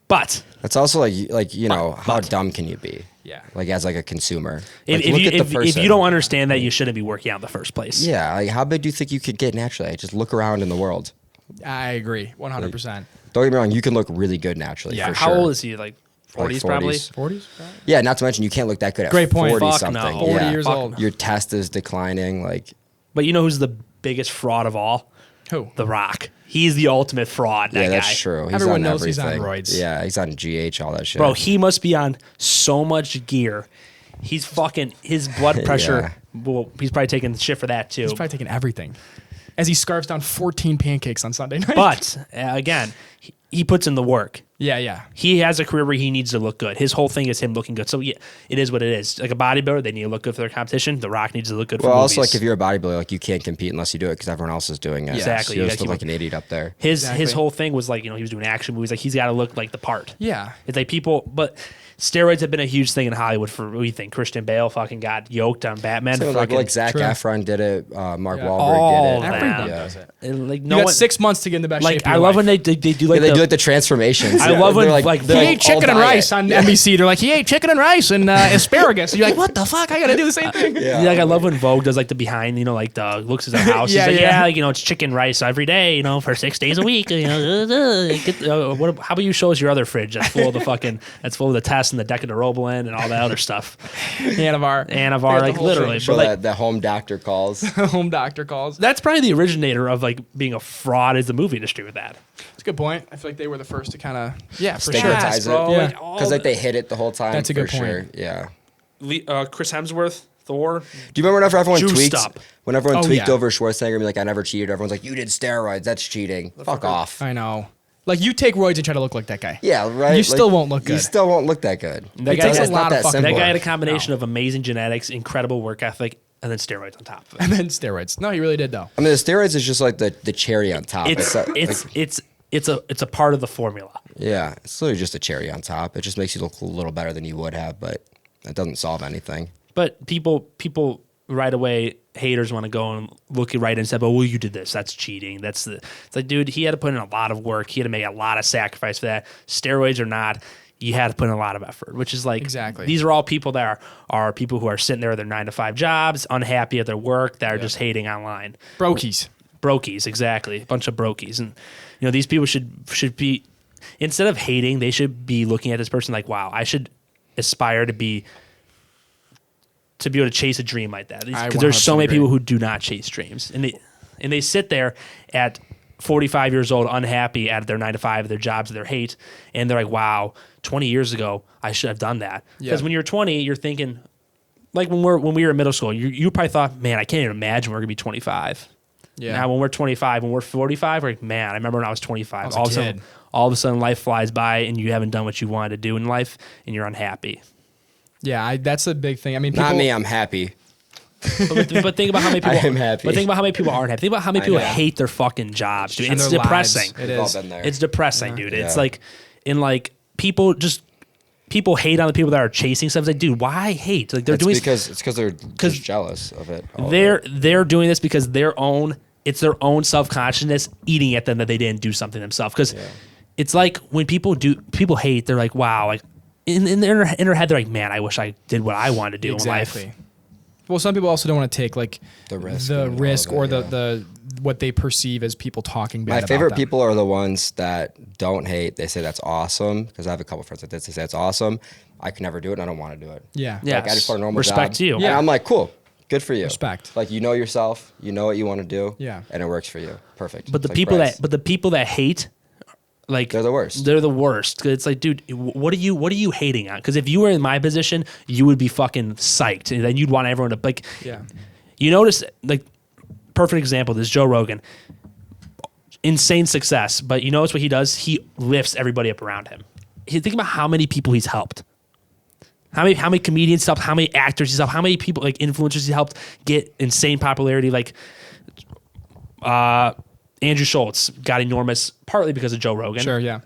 But It's also like you know how dumb can you be? Yeah. Like as like a consumer. if, Like, if, look you, at the if person. you don't understand that, you shouldn't be working out in the first place. Yeah, like how big do you think you could get naturally? Just look around in the world. I agree, 100%. Don't get me wrong, you can look really good naturally. Yeah, for How sure. old is he? Like 40s, probably? 40s? Yeah, not to mention you can't look that good at Great point. 40 Fuck something. no. 40 Yeah. years Fuck old. Your test is declining. Like But you know who's the biggest fraud of all? Who? The Rock. He's the ultimate fraud, that yeah, guy. that's true. He's Everyone on knows he's everything. on roids. Yeah, he's on GH, all that shit. Bro, he must be on so much gear. He's fucking, his blood pressure, well, he's probably taking shit for that too. He's probably taking everything. As he scarfs down 14 pancakes on Sunday night. But again, he puts in the work. yeah. He has a career where he needs to look good. His whole thing is him looking good. So yeah, it is what it is. Like a bodybuilder, they need to look good for their competition. The Rock needs to look good for well, movies. also like if you're a bodybuilder, like you can't compete unless you do it because everyone else is doing it. Exactly. You You just gotta look keep like an idiot up there. his Exactly. whole thing was like, you know, he was doing action movies. Like he's got to look like the part. Yeah. It's like people, but steroids have been a huge thing in Hollywood for, what do you think? Christian Bale fucking got yoked on Batman. So fucking, like Zac True. Efron did it. Mark Yeah. Wahlberg all did it. that. Everyone Yeah. does it. and, like You no got one, 6 months to get in the best like shape of I your love life. when they do Yeah, like they the, do like the transformations. I love when he ate chicken and rice on NBC. They're like, he ate chicken and rice and asparagus. And you're like, what the fuck? I gotta do the same thing. Like I love when Vogue does like the behind, like the looks at their house. He's like, like, it's chicken rice every day, for 6 days a week. How about you show us your other fridge that's full of the tests and the Decadorobalin and all that other stuff. Anavar, like literally. So the home doctor calls. Home doctor calls. That's probably the originator of like being a fraud is the movie industry with that. That's a good point. I feel like they were the first to kind of stigmatize it. Yeah. Because like they hit it the whole time. That's a good point. Sure. Yeah. Chris Hemsworth, Thor. Do you remember whenever everyone tweaked? Up. When everyone tweaked over Schwarzenegger and be like, I never cheated. Everyone's like, you did steroids. That's cheating. Fuck off. I know. Like you take roids and try to look like that guy. Yeah, right. You still won't look good. You still won't look that good. That guy takes a lot of fucking. That guy had a combination of amazing genetics, incrable work ethic, and then steroids on top of it. And then steroids. No, he really did though. I mean, the steroids is just like the cherry on top. It's a part of the formula. Yeah, it's literally just a cherry on top. It just makes you look a little better than you would have, but it doesn't solve anything. But people right away, haters want to go and look right and say, "Oh, well, you did this. That's cheating." It's like, dude, he had to put in a lot of work. He had to make a lot of sacrifice for that. Steroids or not, you had to put in a lot of effort. Which is like exactly. These are all people that are people who are sitting there with their 9-to-5 jobs, unhappy at their work, that are just hating online. Brokies, exactly. A bunch of brokies, and these people should be, instead of hating, they should be looking at this person like, wow, I should aspire to be able to chase a dream like that. Because there's so many people who do not chase dreams, and they sit there at 45 years old, unhappy at their 9-to-5, their jobs, their hate, and they're like, wow, 20 years ago I should have done that. Because when you're 20, you're thinking, like when we were in middle school, you probably thought, man, I can't even imagine we're gonna be 25. Yeah. Now when we're 25, when we're 45, we're like, man, I remember when I was 25. All of a sudden life flies by and you haven't done what you wanted to do in life and you're unhappy. Yeah, that's a big thing. I mean, not me. I'm happy. But think about how many people. I am happy. But think about how many people aren't happy. Think about how many people hate their fucking jobs, dude. It's depressing. It is. It's depressing, dude. It's like, people hate on the people that are chasing stuff. It's like, dude, why hate? Like they're doing because they're just jealous of it. They're doing this because it's their own self-consciousness eating at them that they didn't do something themselves. Because it's like when people hate, they're like, wow, like in their head, they're like, man, I wish I did what I wanted to do in life. Well, some people also don't want to take like the risk or the what they perceive as people talking bad about them. My favorite people are the ones that don't hate. They say that's awesome, because I have a couple friends like this. They say that's awesome. I can never do it and I don't want to do it. Yeah. Like, I just want a normal Respect job. to you. Yeah. And I'm like, cool. Good for you. Respect. Like, you know yourself, you know what you want to do. Yeah. And it works for you. Perfect. But the people that hate, like, they're the worst. They're the worst. It's like, dude, what are you hating on? Because if you were in my position, you would be fucking psyched, and then you'd want everyone to like. Yeah. You notice, like, perfect example. This Joe Rogan, insane success, but you notice what he does? He lifts everybody up around him. Think about how many people he's helped. How many comedians he's helped? How many actors he's helped? How many people, like influencers, he's helped get insane popularity? Like, Andrew Schultz got enormous, partly because of Joe Rogan. Sure, yeah.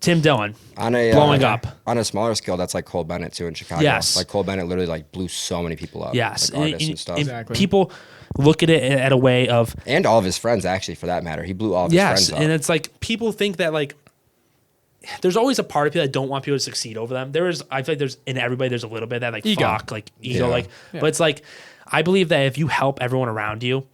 Tim Dillon blowing up. On a smaller scale, that's like Cole Bennett too in Chicago. Yes. Like Cole Bennett literally like blew so many people up. Yes. Like artists and stuff. Exactly. People look at it at a way of... And all of his friends, actually, for that matter. He blew all of his friends up. Yes, and it's like, people think that like, there's always a part of people that don't want people to succeed over them. I feel like there's, in everybody, there's a little bit of that like ego. Ego. But it's like, I believe that if you help everyone around you,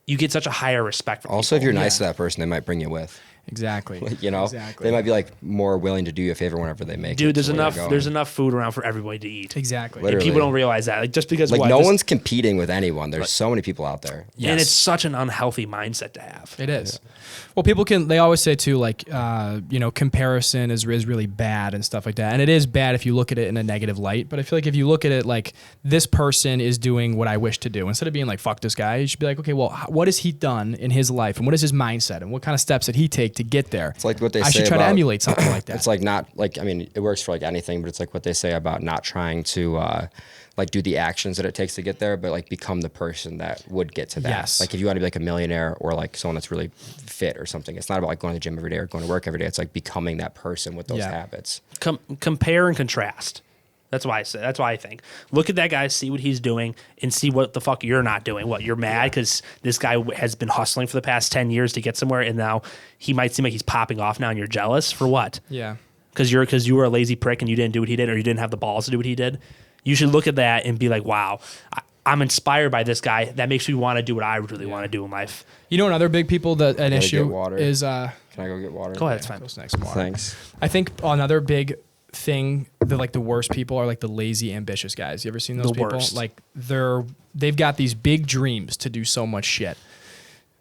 you get such a higher respect for Also, people. if you're nice to that person, they might bring you with. Exactly. You know, they might be like more willing to do you a favor whenever they make. Dude, there's enough food around for everybody to eat. Exactly. And people don't realize that. Like, just because no one's competing with anyone. There's so many people out there. Yes. And it's such an unhealthy mindset to have. It is. Yeah. Well, they always say too, like, comparison is really bad and stuff like that. And it is bad if you look at it in a negative light. But I feel like if you look at it like, this person is doing what I wish to do, instead of being like, fuck this guy, you should be like, okay, well, what has he done in his life? And what is his mindset? And what kind of steps did he take to get there? It's like what they say. I should try to emulate something like that. It's like not like, I mean, it works for like anything, but it's like what they say about not trying to like do the actions that it takes to get there, but like become the person that would get to that. Yes. Like if you want to be like a millionaire or like someone that's really fit or something, it's not about like going to the gym every day or going to work every day. It's like becoming that person with those habits. Compare and contrast. That's why I think. Look at that guy, see what he's doing, and see what the fuck you're not doing. What, you're mad because this guy has been hustling for the past 10 years to get somewhere, and now he might seem like he's popping off now, and you're jealous for what? Yeah. Because you were a lazy prick and you didn't do what he did, or you didn't have the balls to do what he did. You should look at that and be like, wow, I'm inspired by this guy. That makes me want to do what I really want to do in life. You know, another big people that an issue is. Can I go get water? Go ahead, it's fine. Go snag some water. Thanks. I think another big thing that like the worst people are like the lazy, ambitious guys. You ever seen those people? Worst. Like they've got these big dreams to do so much shit,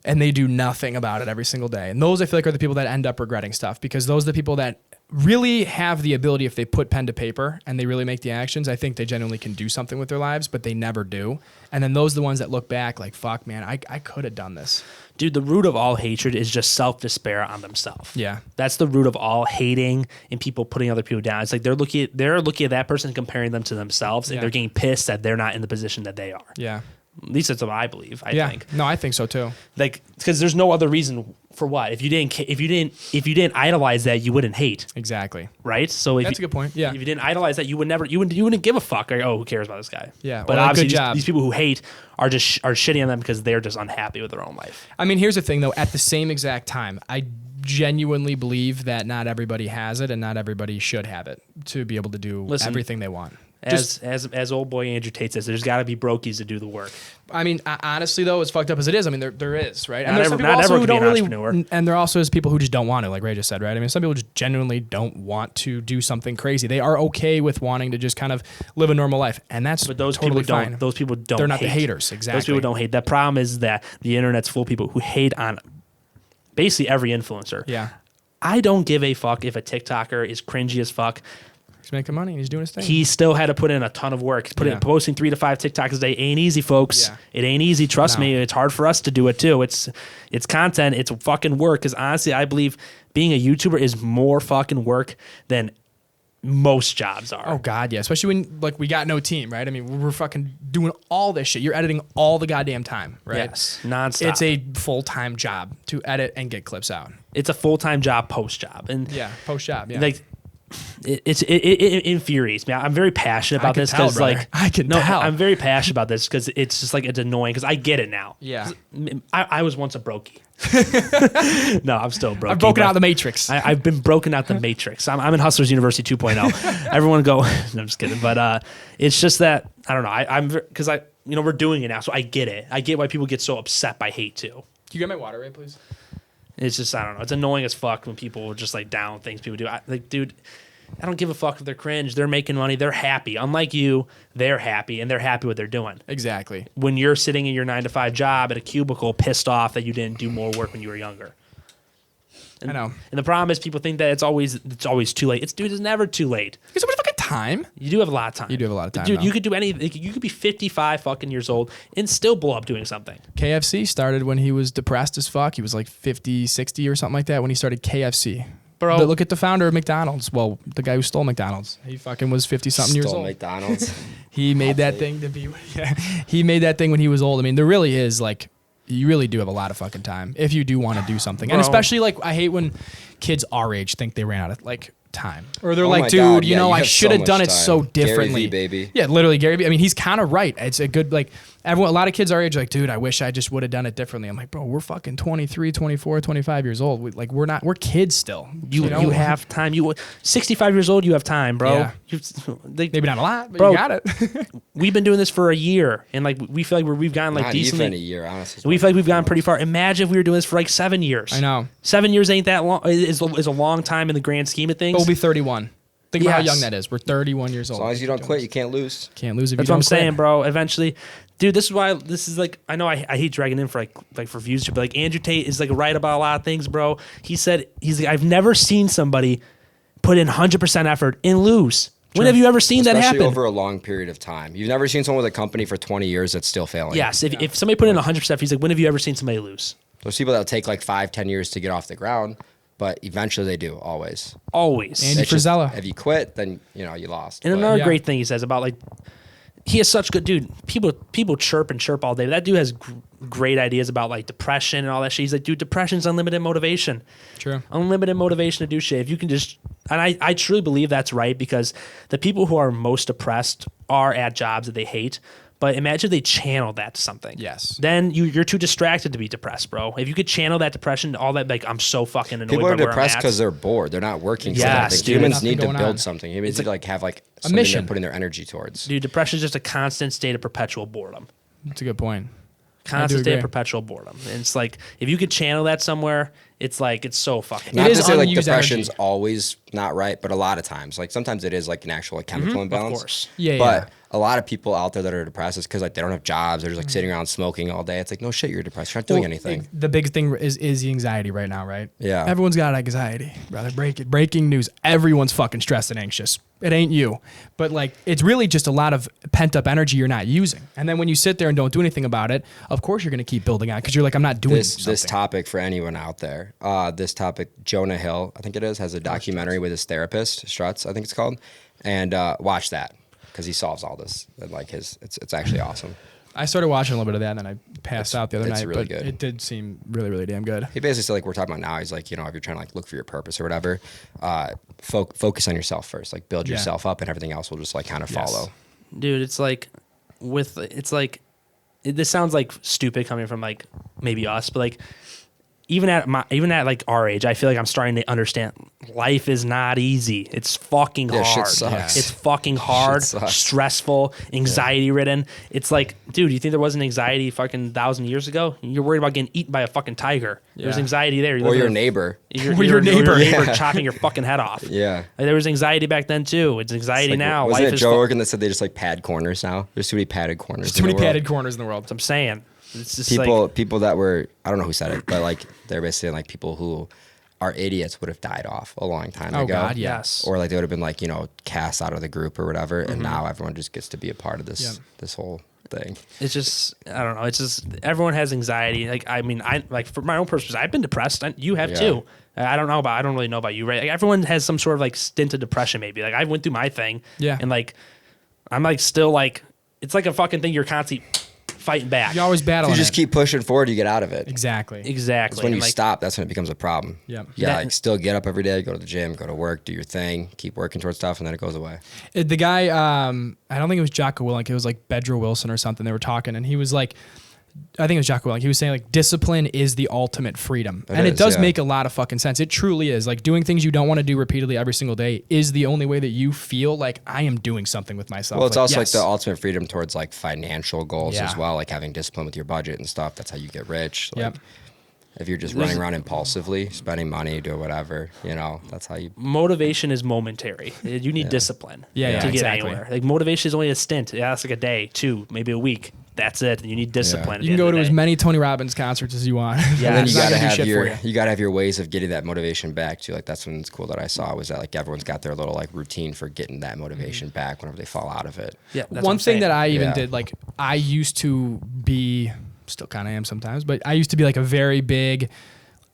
and they do nothing about it every single day. And those I feel like are the people that end up regretting stuff, because those are the people that really have the ability, if they put pen to paper and they really make the actions, I think they genuinely can do something with their lives, but they never do. And then those are the ones that look back like, fuck, man, I could have done this. Dude, the root of all hatred is just self-despair on themselves. Yeah. That's the root of all hating and people putting other people down. It's like they're looking at that person and comparing them to themselves, and they're getting pissed that they're not in the position that they are. Yeah. At least that's what I believe. I think. No, I think so too. Like, because there's no other reason for what. If you didn't idolize that, you wouldn't hate. Exactly. Right. So That's a good point. Yeah. If you didn't idolize that, you wouldn't give a fuck. Like, oh, who cares about this guy? Yeah. But well, obviously, good job. these people who hate are shitting on them because they're just unhappy with their own life. I mean, here's the thing though. At the same exact time, I genuinely believe that not everybody has it, and not everybody should have it to be able to do everything they want. As old boy Andrew Tate says, there's got to be brokies to do the work. I mean, honestly though, as fucked up as it is, I mean, there is, right? And Not there's some people not also everyone who can be don't an really, entrepreneur. and there also is people who just don't want to, like Ray just said, right? I mean, some people just genuinely don't want to do something crazy. They are okay with wanting to just kind of live a normal life, and that's But those totally people fine. don't. Those people don't. They're not the hate. haters, exactly. Those people don't hate. The problem is that the internet's full of people who hate on basically every influencer. Yeah, I don't give a fuck if a TikToker is cringy as fuck. he's making money and he's doing his thing. He still had to put in a ton of work. Posting 3 to 5 TikToks a day ain't easy, folks. Yeah. It ain't easy. Trust No. me. It's hard for us to do it too. It's content. It's fucking work. Because honestly, I believe being a YouTuber is more fucking work than most jobs are. Oh God, yeah. Especially when like we got no team, right? I mean, we're fucking doing all this shit. You're editing all the goddamn time, right? Yes, nonstop. It's a full-time job to edit and get clips out. It's a full-time job, post job, and Yeah, post job. Yeah, like it infuriates me. I'm very passionate about this tell, because brother. like I can tell. I'm very passionate about this because it's just like it's annoying because I get it now. Yeah. I was once a brokey. No, I'm still broke. I've broken out the matrix. I've been broken out the matrix. I'm in Hustlers University 2.0. Everyone go. No, I'm just kidding. But it's just that I don't know. I'm because we're doing it now, so I get it. I get why people get so upset by hate too. Can you get my water, Ray, please? It's just I don't know. It's annoying as fuck when people are just like down things people do. Dude, I don't give a fuck if they're cringe. They're making money. They're happy. Unlike you, they're happy and they're happy what they're doing. Exactly. When you're sitting in your 9-to-5 job at a cubicle, pissed off that you didn't do more work when you were younger. I know. And the problem is people think that it's always too late. It's never too late. You have so much fucking time. You do have a lot of time. You do have a lot of time, Dude, though. you could do anything. You could be 55 fucking years old and still blow up doing something. KFC started when he was depressed as fuck. He was like 50, 60 or something like that when he started KFC. Bro. But look at the founder of McDonald's. Well, the guy who stole McDonald's. He fucking was 50-something years Stole old. McDonald's. He made that thing to be. Yeah, he made that thing when he was old. I mean, there really is like, you really do have a lot of fucking time if you do want to do something. And Bro. especially like, I hate when kids our age think they ran out of like time, or they're Oh like, my dude, God, you yeah, know, you I have should so have done much it so time. Gary differently, Vee, baby. Yeah, literally, Gary Vee. I mean, he's kind of right. It's a good like. Everyone, a lot of kids our age are like, dude, I wish I just would have done it differently. I'm like, bro, we're fucking 23, 24, 25 years old. We're kids still. You know? have time. 65 years old, you have time, bro. Yeah. Maybe not a lot, but Bro, you got it. We've been doing this for a year, and like we feel like we've gotten like Not decently. even a year, honestly. We feel like we've gotten pretty far. Imagine if we were doing this for like 7 years. I know. 7 years ain't that long. Is a long time in the grand scheme of things. But we'll be 31. Think about how Yes. young that is. We're 31 years old. As long as you don't quit, you can't lose. Can't lose if That's you what I'm don't quit. saying, bro. Eventually, dude, this is why this is like. I know I hate dragging in for like for views, but like Andrew Tate is like right about a lot of things, bro. He said he's like, I've never seen somebody put in 100% effort and lose. When have you ever seen that Especially happen? over a long period of time. You've never seen someone with a company for 20 years that's still failing. Yes, if somebody put in 100%, he's like, when have you ever seen somebody lose? Those people that'll take like 5-10 years to get off the ground, but eventually they do, always. Always. Andy It's just, Frisella. if you quit, then you lost. And But another Yeah. great thing he says about like, he is such good dude. People chirp and chirp all day. But that dude has great ideas about like depression and all that shit. He's like, dude, depression's unlimited motivation. True. Unlimited motivation to do shit. If you can just And I truly believe that's right, because the people who are most depressed are at jobs that they hate. But imagine if they channel that to something. Yes. Then you're too distracted to be depressed, bro. If you could channel that depression, all that, like, I'm so fucking annoyed. People are by where I'm depressed at. because they're bored. They're not working. Yes, Like, dude. humans Nothing need to going build on. something. Humans need to have like a something mission. they're putting their energy towards. Dude, depression is just a constant state of perpetual boredom. That's a good point. Constant state of agree. perpetual boredom. And it's like, if you could channel that somewhere, it's like, it's so fucking. Not is to say like unused depression's energy. always not right, but a lot of times, like sometimes it is like an actual like, chemical imbalance. Of course. Yeah, But yeah. a lot of people out there that are depressed is because like they don't have jobs. They're just like sitting around smoking all day. It's like, no shit, you're depressed. You're not doing Well, anything. The biggest thing is the anxiety right now, right? Yeah. Everyone's got anxiety, brother. Breaking news. Everyone's fucking stressed and anxious. It ain't you. But like, it's really just a lot of pent up energy you're not using. And then when you sit there and don't do anything about it, of course you're going to keep building on, because you're like, I'm not doing This something. topic for anyone out there. This topic, Jonah Hill, I think it is, has a documentary with his therapist, Struts, I think it's called, and watch that because he solves all this. And like it's actually awesome. I started watching a little bit of that, and then I passed out the other it's night. really but good. it did seem really, really damn good. He basically said like we're talking about now. He's like, you know, if you're trying to like look for your purpose or whatever, focus on yourself first. Like build Yeah. yourself up, and everything else will just like kind of Yes. follow. Dude, this sounds like stupid coming from like maybe us, but like even at like our age, I feel like I'm starting to understand life is not easy. It's fucking Yeah, shit hard. sucks. It's fucking hard, sucks. stressful, anxiety ridden. It's like, dude, you think there wasn't anxiety fucking 1,000 years ago? You're worried about getting eaten by a fucking tiger. There's Yeah. anxiety there. You Or live your in a- neighbor. Your neighbor Yeah. chopping your fucking head off. Yeah. Like, there was anxiety back then too. It's anxiety Like, now. Wasn't Life it is Joe fu- Rogan that said they just like pad corners now? There's too many padded corners. Too in many the world. padded corners in the world. I'm saying. It's just People that were, I don't know who said it, but like they're basically like people who are idiots would have died off a long time Oh, ago. God, yeah. yes. Or like they would have been like, you know, cast out of the group or whatever. And now everyone just gets to be a part of this Yeah. this whole thing. It's just, I don't know. It's just, everyone has anxiety. Like, I mean, I like for my own purpose, I've been depressed. You have Yeah. too. I don't really know about you, right? Like, everyone has some sort of like stint of depression, maybe. Like, I went through my thing. Yeah. And like, I'm like still like, it's like a fucking thing you're constantly fighting back. You always battle. If you just keep pushing forward, you get out of it. Exactly. Exactly. It's when And, you like, stop, that's when it becomes a problem. Yeah. Yeah, That- like still get up every day, go to the gym, go to work, do your thing, keep working towards stuff, and then it goes away. The guy, I don't think it was Jocko Willink. It was like Bedro Wilson or something. They were talking, and he was like, I think it was Jocko Willink. He was saying like discipline is the ultimate freedom, and it is, does yeah. make a lot of fucking sense. It truly is. Like doing things you don't want to do repeatedly every single day is the only way that you feel like I am doing something with myself. Well, it's also yes. like the ultimate freedom towards like financial goals Yeah. as well, like having discipline with your budget and stuff. That's how you get rich. Like, Yep. if you're just running around impulsively, spending money, doing whatever, you know, that's how you. motivation is momentary. You need discipline Yeah, to get exactly. anywhere. Like, motivation is only a stint. Yeah, that's like a day, 2, maybe a week. That's it. You need discipline. at You the can go end to of as the day. many Tony Robbins concerts as you want. Yeah, And then It's you not gotta gonna do have shit your for you gotta have your ways of getting that motivation back too. Like that's when it's cool that I saw was that like everyone's got their little like routine for getting that motivation back whenever they fall out of it. Yeah, that's what One I'm thing saying. that I even Yeah. did, like I used to be, still kind of am sometimes, but I used to be like a very big,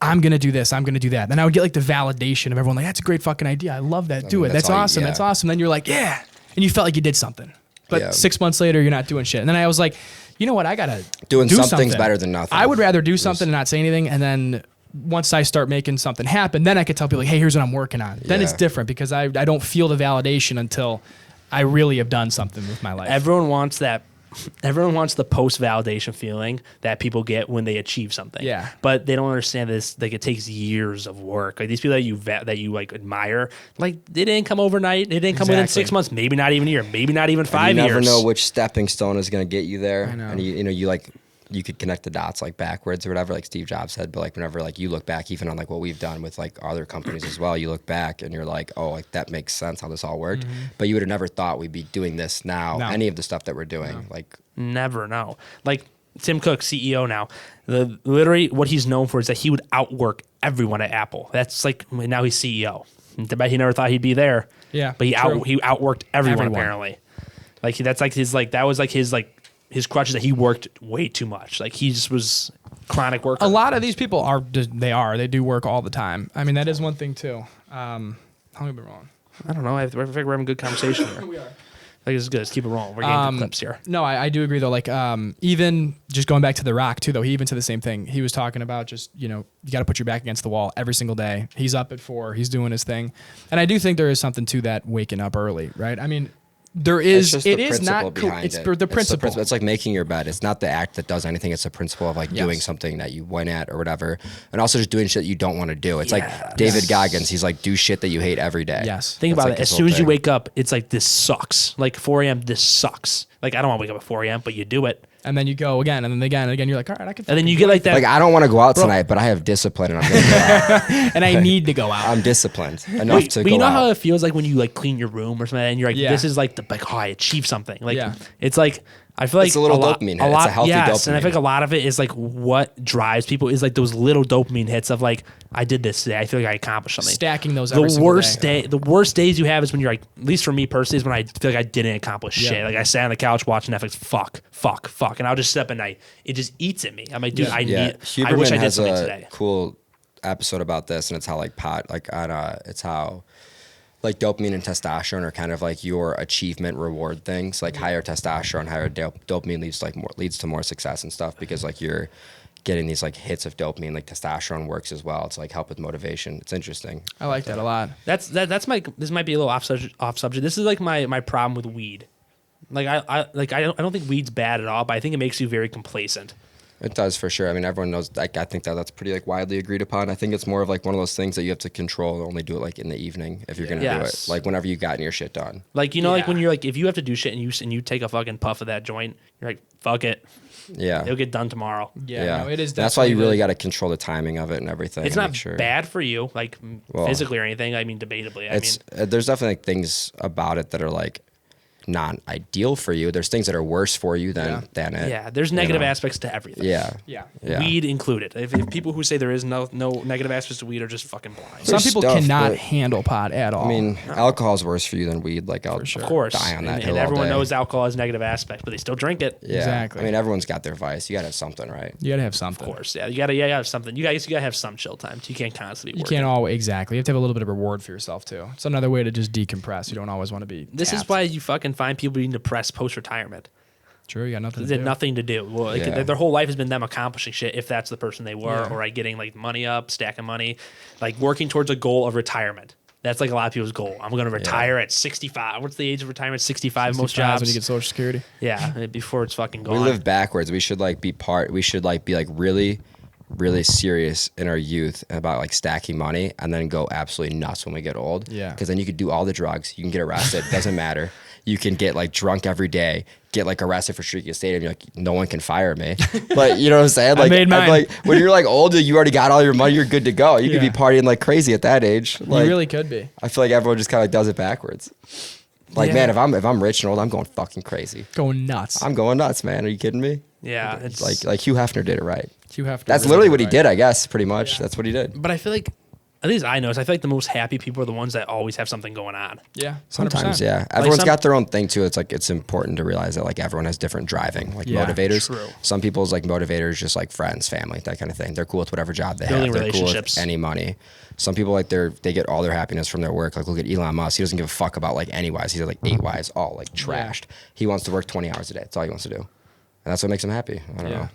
I'm going to do this, I'm going to do that. Then I would get like the validation of everyone like, that's a great fucking idea. I love that. Do mean, it. that's That's all you- awesome. yeah. That's awesome. Then you're like, yeah. And you felt like you did something. But Yeah. 6 months later, you're not doing shit. And then I was like, you know what? I got to Doing do something's something. better than nothing. I would rather do something and not say anything. And then once I start making something happen, then I could tell people like, hey, here's what I'm working on. Then it's Yeah. different because I don't feel the validation until I really have done something with my life. Everyone wants that. Everyone wants the post validation feeling that people get when they achieve something. Yeah. but they don't understand this. Like, it takes years of work. Like, these people that you like admire, like, they didn't come overnight. They didn't come within Exactly. 6 months. Maybe not even a year. Maybe not even 5 You years. never know which stepping stone is going to get you there. I know. And you like you could connect the dots like backwards or whatever, like Steve Jobs said. But like whenever like you look back, even on like what we've done with like other companies as well, you look back and you're like, oh, like that makes sense how this all worked. But you would have never thought we'd be doing this now. No. Any of the stuff that we're doing, like Never know. Like Tim Cook, CEO now, literally what he's known for is that he would outwork everyone at Apple. That's like, now he's CEO. I bet he never thought he'd be there. Yeah, but he true. outworked everyone, Everyone. apparently. Like, that's like that was like his crutch is that he worked way too much. Like, he just was chronic worker. A lot of these people they do work all the time. I mean, that is one thing too. How many been wrong? I don't know. I feel like we're having a good conversation here. We are. Like it's good. Let's keep it rolling. We're getting good clips here. No, I do agree though. Like even just going back to The Rock too, though, he even said the same thing. He was talking about just, you got to put your back against the wall every single day. He's up at 4. He's doing his thing, and I do think there is something to that waking up early, right? I mean, there is. It's just it the is principle not. behind It's it. the principle. It's like making your bed. It's not the act that does anything. It's the principle of like Yes. doing something that you went at or whatever, and also just doing shit you don't want to do. It's Yes. like David Goggins. He's like, do shit that you hate every day. Yes. Think That's about like it. As his soon whole as you thing. wake up, it's like this sucks. Like 4 a.m. This sucks. Like I don't want to wake up at 4 a.m. But you do it, And then you go again, and then again, and again. You're like, all right, I can. and then you fucking get like that. Like I don't want to go out tonight, but I have discipline and I'm gonna go out. and I need to go out. I'm disciplined enough to but go you know out. how it feels like when you like clean your room or something, and you're like, Yeah. this is like like, oh, I achieved something. Like Yeah. it's like I feel like It's a little dopamine hit. It's a healthy yes, and I dopamine. feel like a lot of it is like what drives people is like those little dopamine hits of like I did this today. I feel like I accomplished something. Stacking those. Every The single worst day. the worst days you have is when you're like, at least for me personally, is when I feel like I didn't accomplish Yeah. shit. Like I sat on the couch watching Netflix, fuck, and I'll just sit up at night. It just eats at me. I'm like, dude, I Huberman wish I did has something a today. cool episode about this, and it's how like it's how like dopamine and testosterone are kind of like your achievement reward things. Like higher testosterone, higher dopamine leads to more success and stuff because like you're getting these like hits of dopamine. Like testosterone works as well to like help with motivation. It's interesting. I like that a lot. That's my. This might be a little off subject. This is like my problem with weed. Like I don't think weed's bad at all, but I think it makes you very complacent. It does for sure. I mean, everyone knows. Like, I think that's pretty like widely agreed upon. I think it's more of like one of those things that you have to control. Only do it like in the evening if you're gonna do it. Yes. Like whenever you gotten your shit done. Like like when Yeah. you're like if you have to do shit and you take a fucking puff of that joint, you're like fuck it, Yeah. it'll get done tomorrow. Yeah, no, it is. That's why you definitely really the- got to control the timing of it and everything. It's and not make sure. bad for you, like Well, physically or anything. I mean, debatably. There's definitely like, things about it that are like not ideal for you. There's things that are worse for you than it. Yeah, there's you negative know? aspects to everything. Yeah. Yeah. Yeah. Weed included. If people who say there is no negative aspects to weed are just fucking blind. Some There's people stuff, cannot but- handle pot at all. I mean, alcohol's worse for you than weed. Like I'll sure. Of course, die on that and hill all everyone day. knows alcohol has negative aspects, but they still drink it. Yeah. Exactly. I mean, everyone's got their vice. You got to have something, right? you gotta have something. Of course, yeah. You gotta have something. You gotta have some chill time. You can't constantly. You working. can't always exactly. You have to have a little bit of reward for yourself too. It's another way to just decompress. You don't always want to be. This is tapped. why you fucking find people being depressed post retirement. True. You got nothing. They To had do. nothing to do. Well, like, Yeah. their whole life has been them accomplishing shit if that's the person they were, Yeah. or like getting like money up, stacking money, like working towards a goal of retirement. That's like a lot of people's goal. I'm going to retire at 65. What's the age of retirement? 65 most 65 jobs. when you get Social Security. Yeah, before it's fucking gone. We live backwards. We should like be really, really serious in our youth about like stacking money and then go absolutely nuts when we get old. Yeah. Because then you could do all the drugs. You can get arrested. Doesn't matter. You can get like drunk every day, get like arrested for streaking a stadium. You're like, no one can fire me. But you know what I'm saying? Like, made mine. like when you're like older, you already got all your money. You're good to go. You could be Yeah. partying like crazy at that age. Like, you really could be I feel like everyone just kind of does it backwards. Like, Yeah. man, if I'm rich and old, I'm going fucking crazy. going nuts. I'm going nuts, man. Are you kidding me? Yeah, it's Like Hugh Hefner did it right. You have to. That's really literally do what he right. did, I guess, pretty much. That's what he did. But I feel like, at least I notice, I feel like the most happy people are the ones that always have something going on. Yeah. 100%. Sometimes, yeah. Everyone's some- got their own thing too. It's like it's important to realize that like everyone has different driving, like Yeah, motivators. true. Some people's like motivators just like friends, family, that kind of thing. They're cool with whatever job they Building have. They're cool with relationships. any money. Some people like they get all their happiness from their work. Like look at Elon Musk. He doesn't give a fuck about like any wives. He's like 8 wives, all like trashed. He wants to work 20 hours a day. That's all he wants to do. And that's what makes him happy. I don't Yeah. know.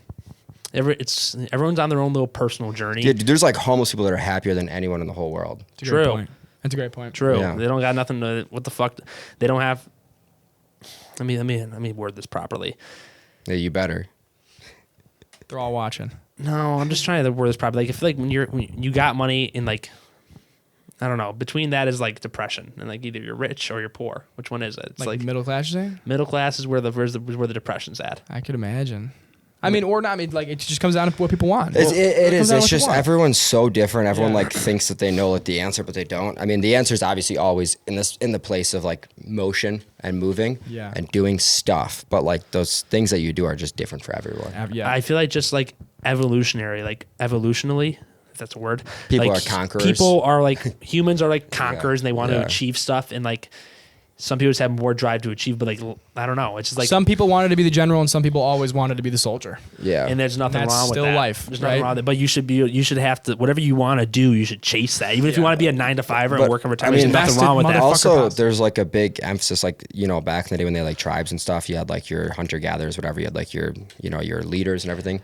Everyone's on their own little personal journey. Dude, there's like homeless people that are happier than anyone in the whole world. It's a great True. point. That's a great point. True. Yeah. They don't got nothing to. What the fuck? They don't have. Let me word this properly. Yeah, you better. They're all watching. No, I'm just trying to word this properly. Like I feel like when you got money in like, I don't know. Between that is like depression, and like either you're rich or you're poor. Which one is it? It's Like, like middle class, you're saying? middle class is where the depression's at. I could imagine. I mean, or not. I mean, like it just comes down to what people want. It comes is. down to It's what you just want. everyone's so different. Everyone Yeah. like thinks that they know like the answer, but they don't. I mean, the answer is obviously always in the place of like motion and moving Yeah. and doing stuff. But like those things that you do are just different for everyone. Yeah. I feel like just like evolutionarily, if that's a word. People like, are conquerors. People are like humans are like conquerors, and they want to Yeah. achieve stuff. And like some people just have more drive to achieve, but like I don't know. It's just like some people wanted to be the general, and some people always wanted to be the soldier. Yeah, and there's nothing That's wrong with still that. life, There's right? nothing wrong with it. But you should have to whatever you want to do. You should chase that, even if you want to be a 9-to-5er and work in retirement. There's nothing wrong with that. Also, there's like a big emphasis, like back in the day when they had like tribes and stuff, you had like your hunter gatherers, whatever. You had like your your leaders and everything.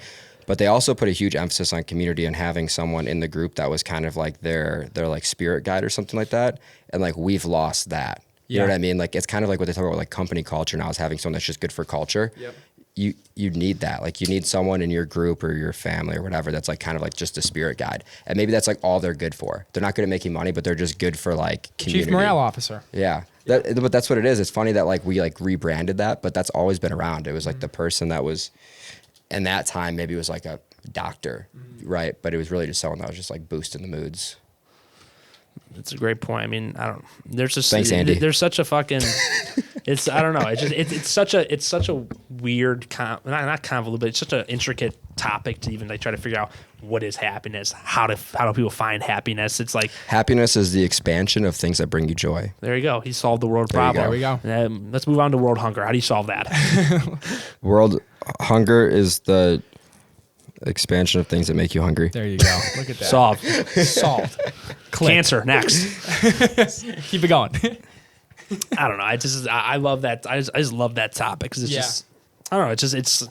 But they also put a huge emphasis on community and having someone in the group that was kind of like their like spirit guide or something like that. And like we've lost that. You know what I mean? Like it's kind of like what they talk about like company culture now is having someone that's just good for culture. Yep. You need that. Like you need someone in your group or your family or whatever that's like kind of like just a spirit guide. And maybe that's like all they're good for. They're not good at making money, but they're just good for like community. Chief morale officer. Yeah. But that's what it is. It's funny that like we like rebranded that, but that's always been around. It was like the person that was in that time maybe was like a doctor, right? But it was really just someone that was just like boosting the moods. That's a great point. I mean, I don't. There's just Thanks, Andy. There's such a fucking. It's I don't know. It's such a weird not convoluted, but it's such an intricate topic to even like try to figure out what is happiness. How do people find happiness? It's like happiness is the expansion of things that bring you joy. There you go. He solved the world problem. There we go. Let's move on to world hunger. How do you solve that? World hunger is the expansion of things that make you hungry. There you go. Look at that. Solved. Solved. Cancer next. Keep it going. I don't know. I love that. I just love that topic because it's just I don't know.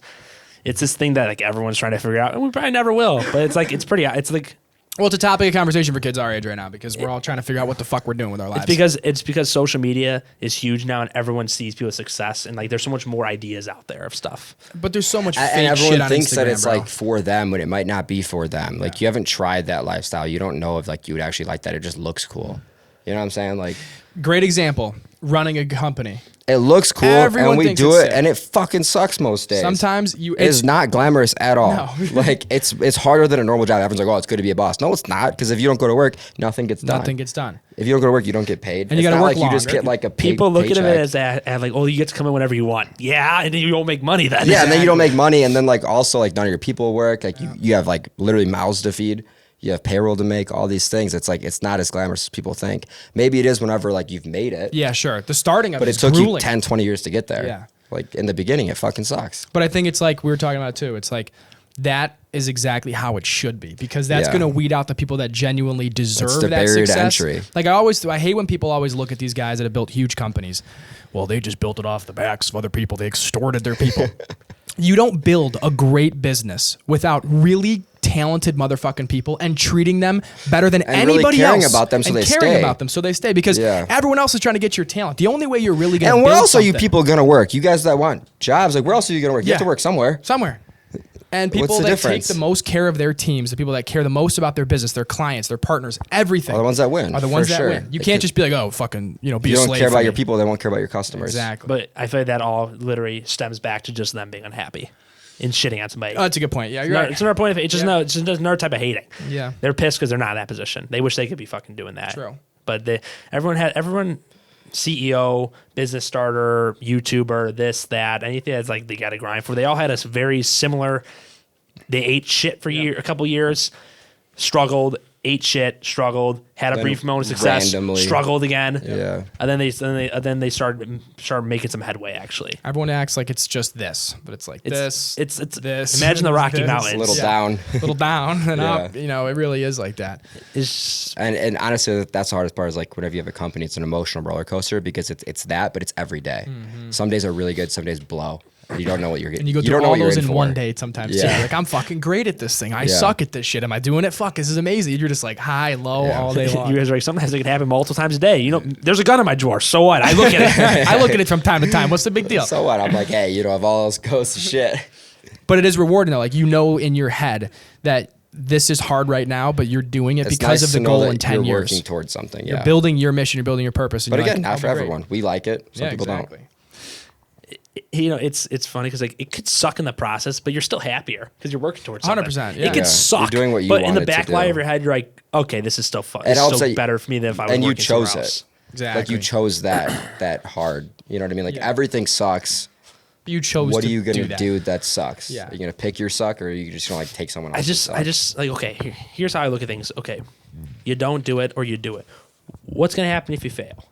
It's this thing that like everyone's trying to figure out, and we probably never will. But it's like it's like. Well, it's a topic of conversation for kids our age right now because we're all trying to figure out what the fuck we're doing with our lives. It's because social media is huge now, and everyone sees people's success, and like there's so much more ideas out there of stuff. But there's so much fake and everyone shit on thinks Instagram, that it's bro. like for them when it might not be for them. Like you haven't tried that lifestyle. You don't know if like you would actually like that. It just looks cool. You know what I'm saying? Like great example, running a company. it looks cool Everyone and we thinks do it's it sick. and it fucking sucks most days. Sometimes it's not glamorous at all. No. Like it's harder than a normal job. Everyone's like, oh, it's good to be a boss. No, it's not, because if you don't go to work, nothing gets done. Nothing gets done. If you don't go to work, you don't get paid. And you It's gotta not work like you just longer. get like a People look at it paycheck. as like, oh, you get to come in whenever you want. Yeah, and then you don't make money then. Yeah, and then you don't make money, and then like also like none of your people work. Like you have like literally mouths to feed. You have payroll to make, all these things. It's like it's not as glamorous as people think. Maybe it is whenever like you've made it. Yeah, sure. The starting of But it it is took grueling. you 10, 20 years to get there. Yeah. Like in the beginning, it fucking sucks. But I think it's like we were talking about too. It's like that is exactly how it should be, because that's Yeah. going to weed out the people that genuinely deserve the that barrier to success. entry. Like I hate when people always look at these guys that have built huge companies. Well, they just built it off the backs of other people. They extorted their people. You don't build a great business without really talented motherfucking people and treating them better than And really anybody caring else. about them so and they caring stay. about them so they stay, because Yeah. everyone else is trying to get your talent. The only way you're really going to And build where else are you something- people gonna work? You guys that want jobs, like where else are you gonna work? You have Yeah. to work somewhere. somewhere. And people What's the that difference? take the most care of their teams, the people that care the most about their business, their clients, their partners, everything, Are the ones that win. are the ones for that sure. win. You They can't could- just be like, oh, fucking, be You a don't slave care for about me. your people, they won't care about your customers. Exactly. But I feel like that all literally stems back to just them being unhappy and shitting on somebody. Oh, that's a good point. Yeah, you're No, right. it's another point of it. It's just Yeah. it's just another type of hating. Yeah. They're pissed because they're not in that position. They wish they could be fucking doing that. True. But everyone CEO, business starter, YouTuber, this, that, anything that's like they got to grind for. They all had a very similar. They ate shit for a couple years, struggled, ate shit, struggled, had a Then brief moment of success, randomly- struggled again. Yeah. And then they started making some headway actually. Everyone acts like it's just this, but it's like It's this. imagine the Rocky this, Mountains. A little Yeah. down. little down and Yeah. up. It really is like that. Is And honestly, that's the hardest part is like whenever you have a company, it's an emotional roller coaster because it's that, but it's every day. Some days are really good, some days blow. You don't know what you're getting. And you go don't through know all what you're those in for. one day sometimes Yeah. too. You're like, I'm fucking great at this thing. I Yeah. suck at this shit. Am I doing it? Fuck, this is amazing. You're just like high, low, Yeah. all day long. you guys are like sometimes it can happen multiple times a day. There's a gun in my drawer. So what? I look at it. I look at it from time to time. What's the big deal? So what? I'm like, hey, if all else goes to shit. But it is rewarding though. Like, in your head that this is hard right now, but you're doing it It's because nice of the to know goal that in 10 you're years. working towards something. You're Yeah. building your mission, you're building your purpose. And But you're again, like, not for I'll be great. everyone. We like it. Some Yeah, people exactly. don't. It's funny because like it could suck in the process, but you're still happier because you're working towards something. 100%, yeah. It could Yeah. suck, You're doing what you but in the wanted to back line do. of your head, you're like, okay, this is still fun. And It's also, still better for me than if I was And you working somewhere chose else. it. Exactly. Like you chose that hard. You know what I mean? Like Yeah. everything sucks. You chose What to are you gonna that. do that sucks? Yeah. Are you gonna pick your suck, or are you just gonna like take someone else's suck? I just like, okay, here's how I look at things. Okay, you don't do it or you do it. What's gonna happen if you fail?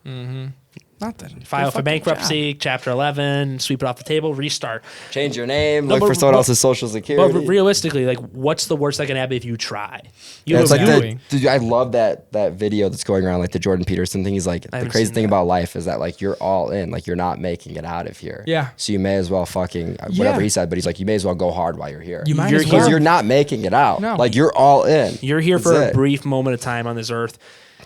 Not that. File for bankruptcy, Chapter 11, sweep it off the table, restart. Change your name, look for someone else's social security. But realistically, like, what's the worst that can happen if you try? It's like dude, I love that video that's going around, like the Jordan Peterson thing. He's like, the crazy thing about life is that like you're all in, like you're not making it out of here. Yeah. So you may as well fucking whatever he said, but he's like, you may as well go hard while you're here. You might because you're not making it out. No. Like you're all in. You're here for a brief moment of time on this earth.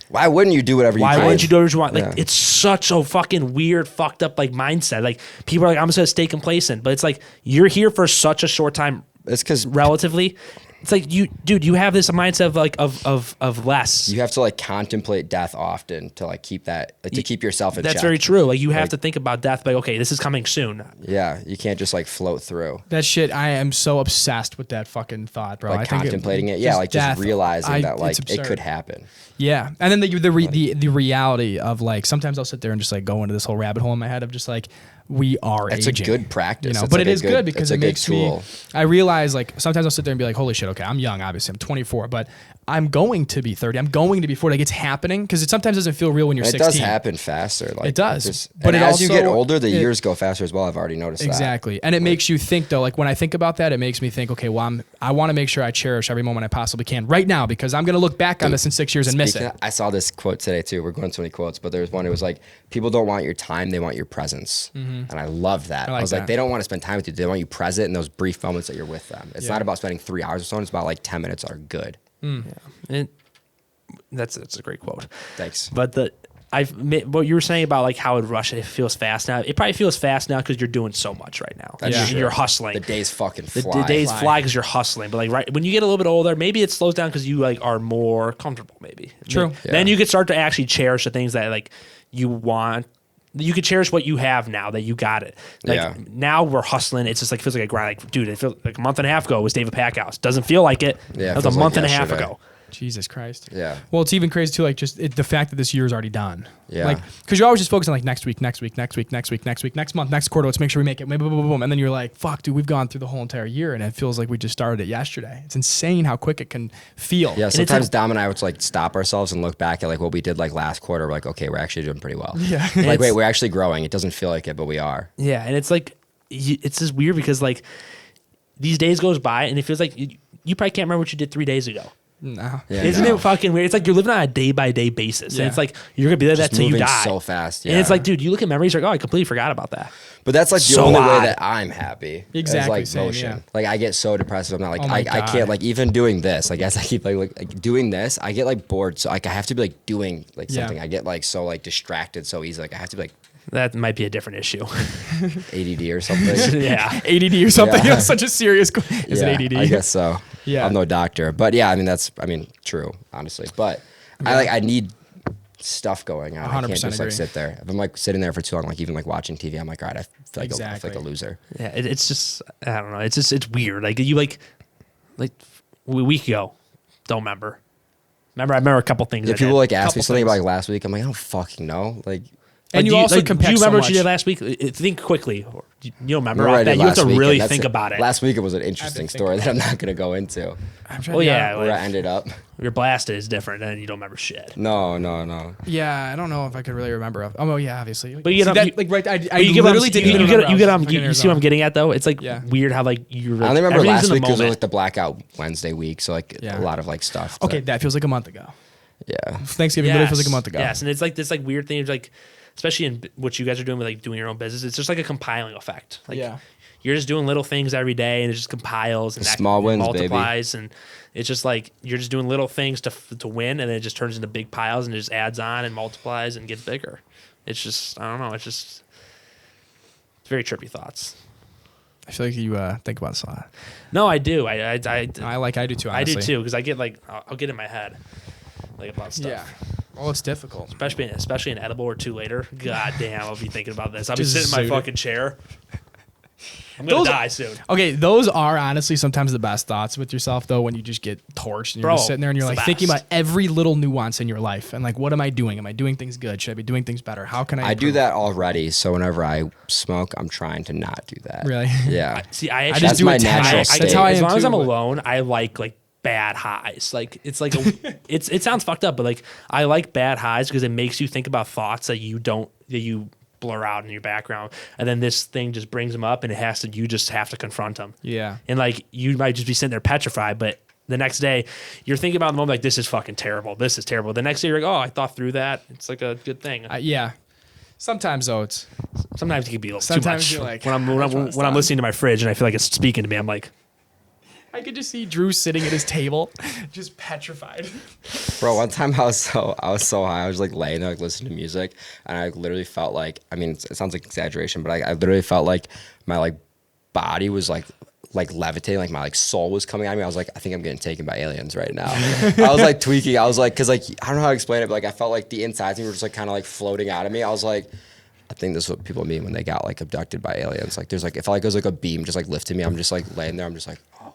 Why wouldn't you do whatever you can? Why wouldn't you do whatever you want? Like, it's such a fucking weird, fucked up, like, mindset. Like, people are like, I'm just going to stay complacent. But it's like, you're here for such a short time. It's because relatively. It's like, you have this mindset of like, of less. You have to like contemplate death often to like keep that, like, to keep yourself in check. That's very true. Like, you have to think about death, like, okay, this is coming soon. Yeah. You can't just like float through. That shit, I am so obsessed with that fucking thought, bro. Like contemplating it. Yeah. Like just realizing that like it could happen. Yeah. And then the reality of like, sometimes I'll sit there and just like go into this whole rabbit hole in my head of just like, we are It's aging. a good practice. You know, it's but like it is good because it makes tool. me. I realize like sometimes I'll sit there and be like, "Holy shit! Okay, I'm young. Obviously, I'm 24, but I'm going to be 30. I'm going to be 40. Like it's happening because it sometimes doesn't feel real when you're 16. It does happen faster. Like it does. But as you get older, the years go faster as well. I've already noticed that. Exactly, and it makes you think though. Like when I think about that, it makes me think, okay, well, I want to make sure I cherish every moment I possibly can right now because I'm going to look back on this in 6 years and miss it. I saw this quote today too. We're going to so many quotes, but there's one. It was like, people don't want your time; they want your presence. And I love that. I was like, they don't want to spend time with you. They want you present in those brief moments that you're with them. It's not about spending 3 hours with someone. It's about like 10 minutes are good. Yeah. That's a great quote. Thanks. But what you were saying about like how it rush, it feels fast now. It probably feels fast now because you're doing so much right now. You're hustling. The days fucking fly. The days fly because you're hustling. But like right when you get a little bit older, maybe it slows down because you like are more comfortable. Maybe true. Then you could start to actually cherish the things that like you want. You could cherish what you have now that you got it. Like now we're hustling. It's just like feels like a grind. Like dude, it feels like a month and a half ago was David Packhouse. Doesn't feel like it. Yeah, that was a month and a half ago. Jesus Christ. Yeah. Well, it's even crazy too, like just the fact that this year is already done. Yeah. Like, because you're always just focusing on like next week, next month, next quarter. Let's make sure we make it. Boom, boom, boom, boom. And then you're like, fuck, dude, we've gone through the whole entire year, and it feels like we just started it yesterday. It's insane how quick it can feel. Yeah. Sometimes Dom and I would like stop ourselves and look back at like what we did like last quarter. We're like, okay, we're actually doing pretty well. Yeah. Like, wait, we're actually growing. It doesn't feel like it, but we are. Yeah, and it's like it's just weird because like these days goes by and it feels like you probably can't remember what you did 3 days ago. No. Yeah, Isn't it fucking weird? It's like you're living on a day by day basis, and it's like you're gonna be like that till you die. So fast, and it's like, dude, you look at memories like, oh, I completely forgot about that. But that's like the only way that I'm happy. Exactly. Is like motion. Yeah. Like I get so depressed. I'm not like I can't like even doing this. I guess I keep like doing this. I get like bored. So like I have to be like doing like something. I get like so like distracted so easy. Like I have to be like. That might be a different issue. ADD or something. Yeah. ADD or something. Yeah. It's such a serious. Is it ADD? I guess so. Yeah. I'm no doctor, but yeah, I mean, true, honestly. But I need stuff going on. I can't just like sit there. If I'm like sitting there for too long, like even like watching TV, I'm like, all right, I feel like a loser. Yeah, it's just I don't know. It's weird. Like you like a week ago, don't remember. I remember a couple things. Yeah, people like ask me something about like last week. I'm like, I don't fucking know. Like. And you also compare. Do you remember so what you did last week? Think quickly. You don't remember that. You have to really think about it. Last week it was an interesting story that I'm not going to go into. Well, yeah, where I ended up. Your blasted is different, and you don't remember shit. No. Yeah, I don't know if I could really remember. Oh, yeah, obviously. But you get that, like right. I literally didn't even remember. You see what I'm getting at though? It's like weird how like you're. I only remember last week because it was like the Blackout Wednesday week, so like a lot of like stuff. Okay, that feels like a month ago. Yeah. Thanksgiving literally feels like a month ago. Yes, and it's like this like weird thing, like. Especially in what you guys are doing with like doing your own business, it's just like a compiling effect. Like you're just doing little things every day, and it just compiles and small wins, multiplies, baby. And it's just like you're just doing little things to win, and then it just turns into big piles, and it just adds on and multiplies and gets bigger. It's just I don't know. It's very trippy thoughts. I feel like you think about this a lot. No, I do. I do too. Honestly. I do too because I get like I'll get in my head like about stuff. Yeah. Oh, it's difficult. Especially an edible or two later. God damn, I'll be thinking about this. I'll be sitting in my fucking chair. I'm going to die soon. Okay, those are honestly sometimes the best thoughts with yourself, though, when you just get torched and you're just sitting there and you're like thinking about every little nuance in your life and like, what am I doing? Am I doing things good? Should I be doing things better? How can I? I do that already. So whenever I smoke, I'm trying to not do that. Really? Yeah. I just do my natural state. That's how I am. As long as I'm alone, I like bad highs. Like it's like it sounds fucked up, but like I like bad highs because it makes you think about thoughts that you blur out in your background, and then this thing just brings them up, and you just have to confront them. Yeah. And like you might just be sitting there petrified, but the next day you're thinking about the moment like this is fucking terrible. This is terrible. The next day you're like, oh, I thought through that. It's like a good thing. Yeah. Sometimes though, Sometimes it can be a little sometimes too you're much. like, When I'm listening to my fridge and I feel like it's speaking to me, I'm like, I could just see Drew sitting at his table, just petrified. Bro, one time I was so high. I was like laying there, like listening to music, and I literally felt like, I mean, it sounds like exaggeration, but I literally felt like my like body was like levitating, like my like soul was coming at me. I was like, I think I'm getting taken by aliens right now. I was like tweaking. I was like, cause like I don't know how to explain it, but like I felt like the insides of me were just like kind of like floating out of me. I was like, I think this is what people mean when they got like abducted by aliens. Like there's like, it felt like it was like a beam just like lifting me. I'm just like laying there. I'm just like, oh.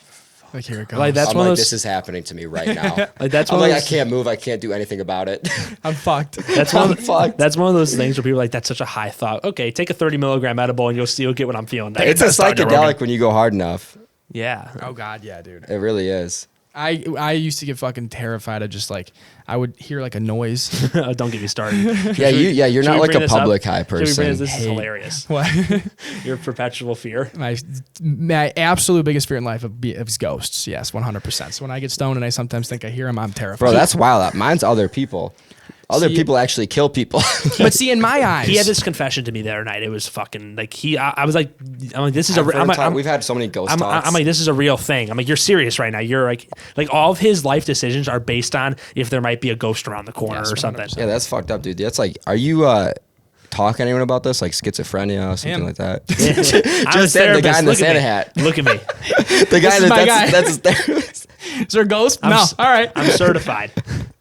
Like here it goes. Like that's I'm one like, of those, this is happening to me right now. like that's I'm one like, of I those, can't move. I can't do anything about it. I'm fucked. that's one of, fucked. that's one of those things where people are like, that's such a high thought. Okay, take a 30 milligram edible and you'll get what I'm feeling. It's a That's starting to psychedelic Rogan. when you go hard enough. Yeah. Oh God, yeah, dude. It really is. I used to get fucking terrified of just like I would hear like a noise. Don't get me started. Yeah, you're Should not we like bring a this up? public high Should we bring person. this? This is Hey. hilarious. What? Your perpetual fear. My absolute biggest fear in life is ghosts. Yes, 100%. So when I get stoned and I sometimes think I hear them, I'm terrified. Bro, that's wild. Mine's other people. Other See- people actually kill people. But see, in my eyes, He had this confession to me the other night. It was fucking like I was like, I'm like, this is We've had so many ghost talks. I'm like, this is a real thing. I'm like, you're serious right now. You're like all of his life decisions are based on if there might be a ghost around the corner Yes, or something. 100%. Yeah, that's fucked up, dude. That's like, are you talking to anyone about this? Like schizophrenia or something Him. like that? I'm a Just him, the guy therapist. in the Look at Santa me. hat. Look at me. The guy This is my guy. that's his therapist. is there a ghost? No. s- All right. I'm certified.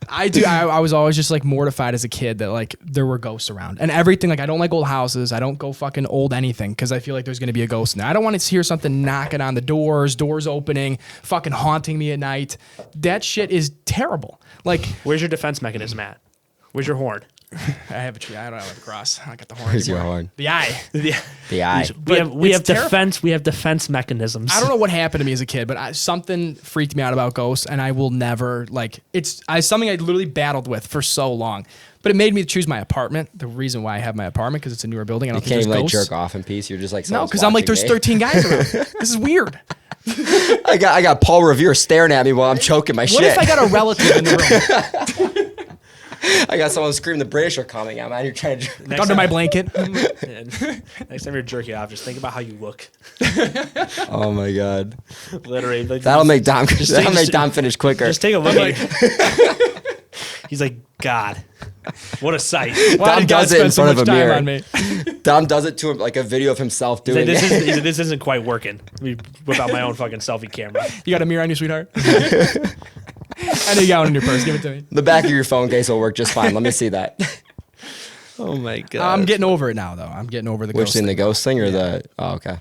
I do. I was always just like mortified as a kid that like there were ghosts around and everything. Like I don't like old houses. I don't go fucking old anything because I feel like there's gonna be a ghost in there. I don't want to hear something knocking on the doors opening, fucking haunting me at night. That shit is terrible. Like Where's your defense mechanism at? Where's your horn? I have a tree. I don't have a cross. I got the horn. Where's your anymore. horn? The eye. The eye. We have it's terrifying. defense. We have defense mechanisms. I don't know what happened to me as a kid, but something freaked me out about ghosts, and I will never like. It's something I literally battled with for so long, but it made me choose my apartment. The reason why I have my apartment because it's a newer building. I don't You think can't there's even like ghosts. jerk off in peace. You're just like, No, someone's because I'm like, there's watching me. 13 guys around. This is weird. I got Paul Revere staring at me while I'm choking my What shit. if I got a relative in the room I got someone screaming, the British are coming. I'm out here trying to. Next under time- my blanket? Next time you're jerking off, just think about how you look. Oh my god. Literally, like, That'll make Dom. That'll make just- Dom finish quicker. Just take a look. I'm at He's like, God, what a sight. Why Dom did God does it in spend so front much of a time mirror. on me? Dom does it to him like a video of himself He's doing like, it. this isn't quite working. Let me whip out my own fucking selfie camera. You got a mirror on you, sweetheart? I know you got one in your purse. Give it to me. The back of your phone case will work just fine. Let me see that. Oh my God. I'm getting over it now, though. I'm getting over the Which ghost thing, the thing. ghost thing or the? Oh, okay.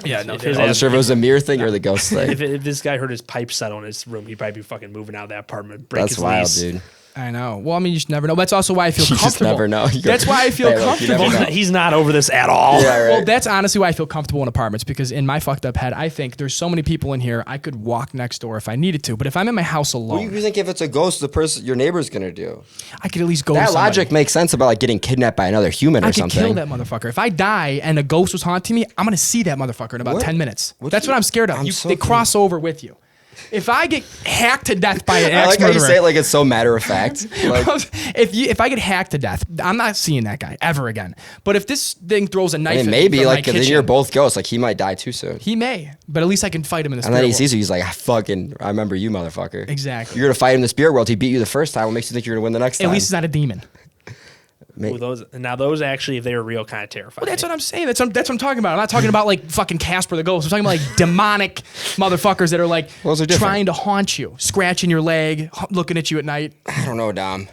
Yeah, no. If his I wasn't ass- sure if it was the mirror thing or the ghost thing. if this guy heard his pipe settle in his room, he'd probably be fucking moving out of that apartment, break That's his wild, lease. dude. I know. Well, I mean, you just never know. That's also why I feel You just comfortable. never know. That's why I feel Hey, look, you never comfortable. know. He's not over this at all. Yeah, right. Well, that's honestly why I feel comfortable in apartments because in my fucked up head, I think there's so many people in here. I could walk next door if I needed to, but if I'm in my house What alone, do you think if it's a ghost, the person your neighbor's gonna do? I could at least go. to That somebody. logic makes sense about like getting kidnapped by another human I or could something. kill that motherfucker. If I die and a ghost was haunting me, I'm gonna see that motherfucker in about What? 10 minutes. What That's do you- what I'm scared of. I'm so They cross over with you. If I get hacked to death by an I axe like how you murderer, say it like it's so matter of fact. Like, if I get hacked to death, I'm not seeing that guy ever again. But if this thing throws a knife, I mean, at maybe me from like my then kitchen, you're both ghosts. Like he might die too soon. He may, but at least I can fight him in the And spirit then he world. sees you. He's like, I remember you, motherfucker. Exactly. You're gonna fight him in the spirit world. He beat you the first time. What makes you think you're gonna win the next time? At least he's not a demon. Ooh, those actually, if they were real, kind of terrifying. Well, that's what I'm saying. That's what I'm talking about. I'm not talking about like fucking Casper the Ghost. I'm talking about like demonic motherfuckers that are like Those are different. trying to haunt you, scratching your leg, looking at you at night. I don't know, Dom.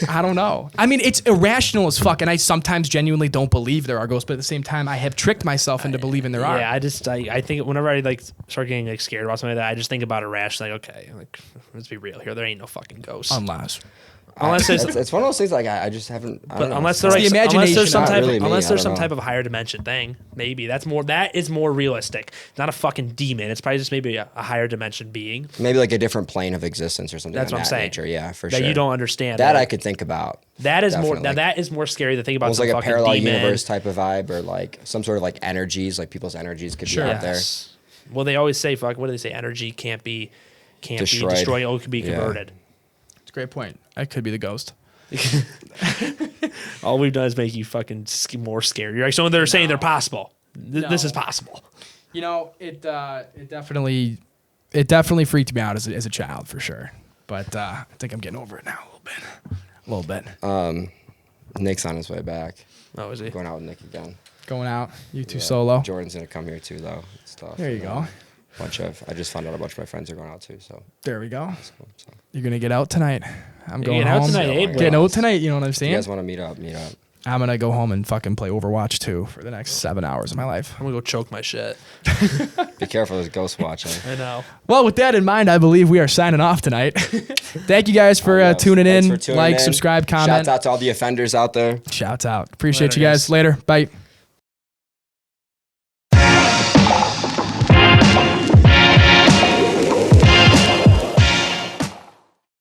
I don't know. I mean, it's irrational as fuck, and I sometimes genuinely don't believe there are ghosts, but at the same time, I have tricked myself into believing there are. Yeah, I think whenever I like start getting like scared about something like that, I just think about it rationally. Like, okay, like let's be real here. There ain't no fucking ghosts. Unless Unless there's it's one of those things like I just haven't. I don't know. unless It's the imagination. some Not type really me, unless I there's don't some type know. of higher dimension thing, maybe that is more realistic. Not a fucking demon. It's probably just maybe a higher dimension being Maybe like a different plane of existence or something. That's of what I'm that saying. Nature. Yeah, for that sure. you don't understand. That Like, I could think about. that is more. Now definitely. that is more scary to think about. Almost Some like a fucking parallel demon. universe type of vibe, or like some sort of like energies, like people's energies could be out there. Yes. Well, they always say, "Fuck." What do they say? Energy can't be Destroyed. destroyed. Oh, it can be Yeah. converted. It's a great point. That could be the ghost. All we've done is make you fucking more scared. You're like, so they're saying they're possible. This No. is possible. You know, it definitely freaked me out as a child for sure. But I think I'm getting over it now a little bit. Nick's on his way back. Oh, is he? Going out with Nick again. Going out, you two Yeah. solo. Jordan's gonna come here too, though. Stuff. There you go. I just found out a bunch of my friends are going out too. So, There we go. so. You're gonna get out tonight. I'm going getting out home. tonight, eh, bro? Getting out tonight. You know what I'm If saying? you guys want to meet up, meet up. I'm gonna go home and fucking play Overwatch 2 for the next 7 hours of my life. I'm gonna go choke my shit. Be careful, there's ghost watching. I know. Well, with that in mind, I believe we are signing off tonight. Thank you guys for Yes. tuning Thanks in. for tuning Like, in. subscribe, comment. Shouts out to all the offenders out there. Shouts out. Appreciate Later, you guys. guys. Later. Bye.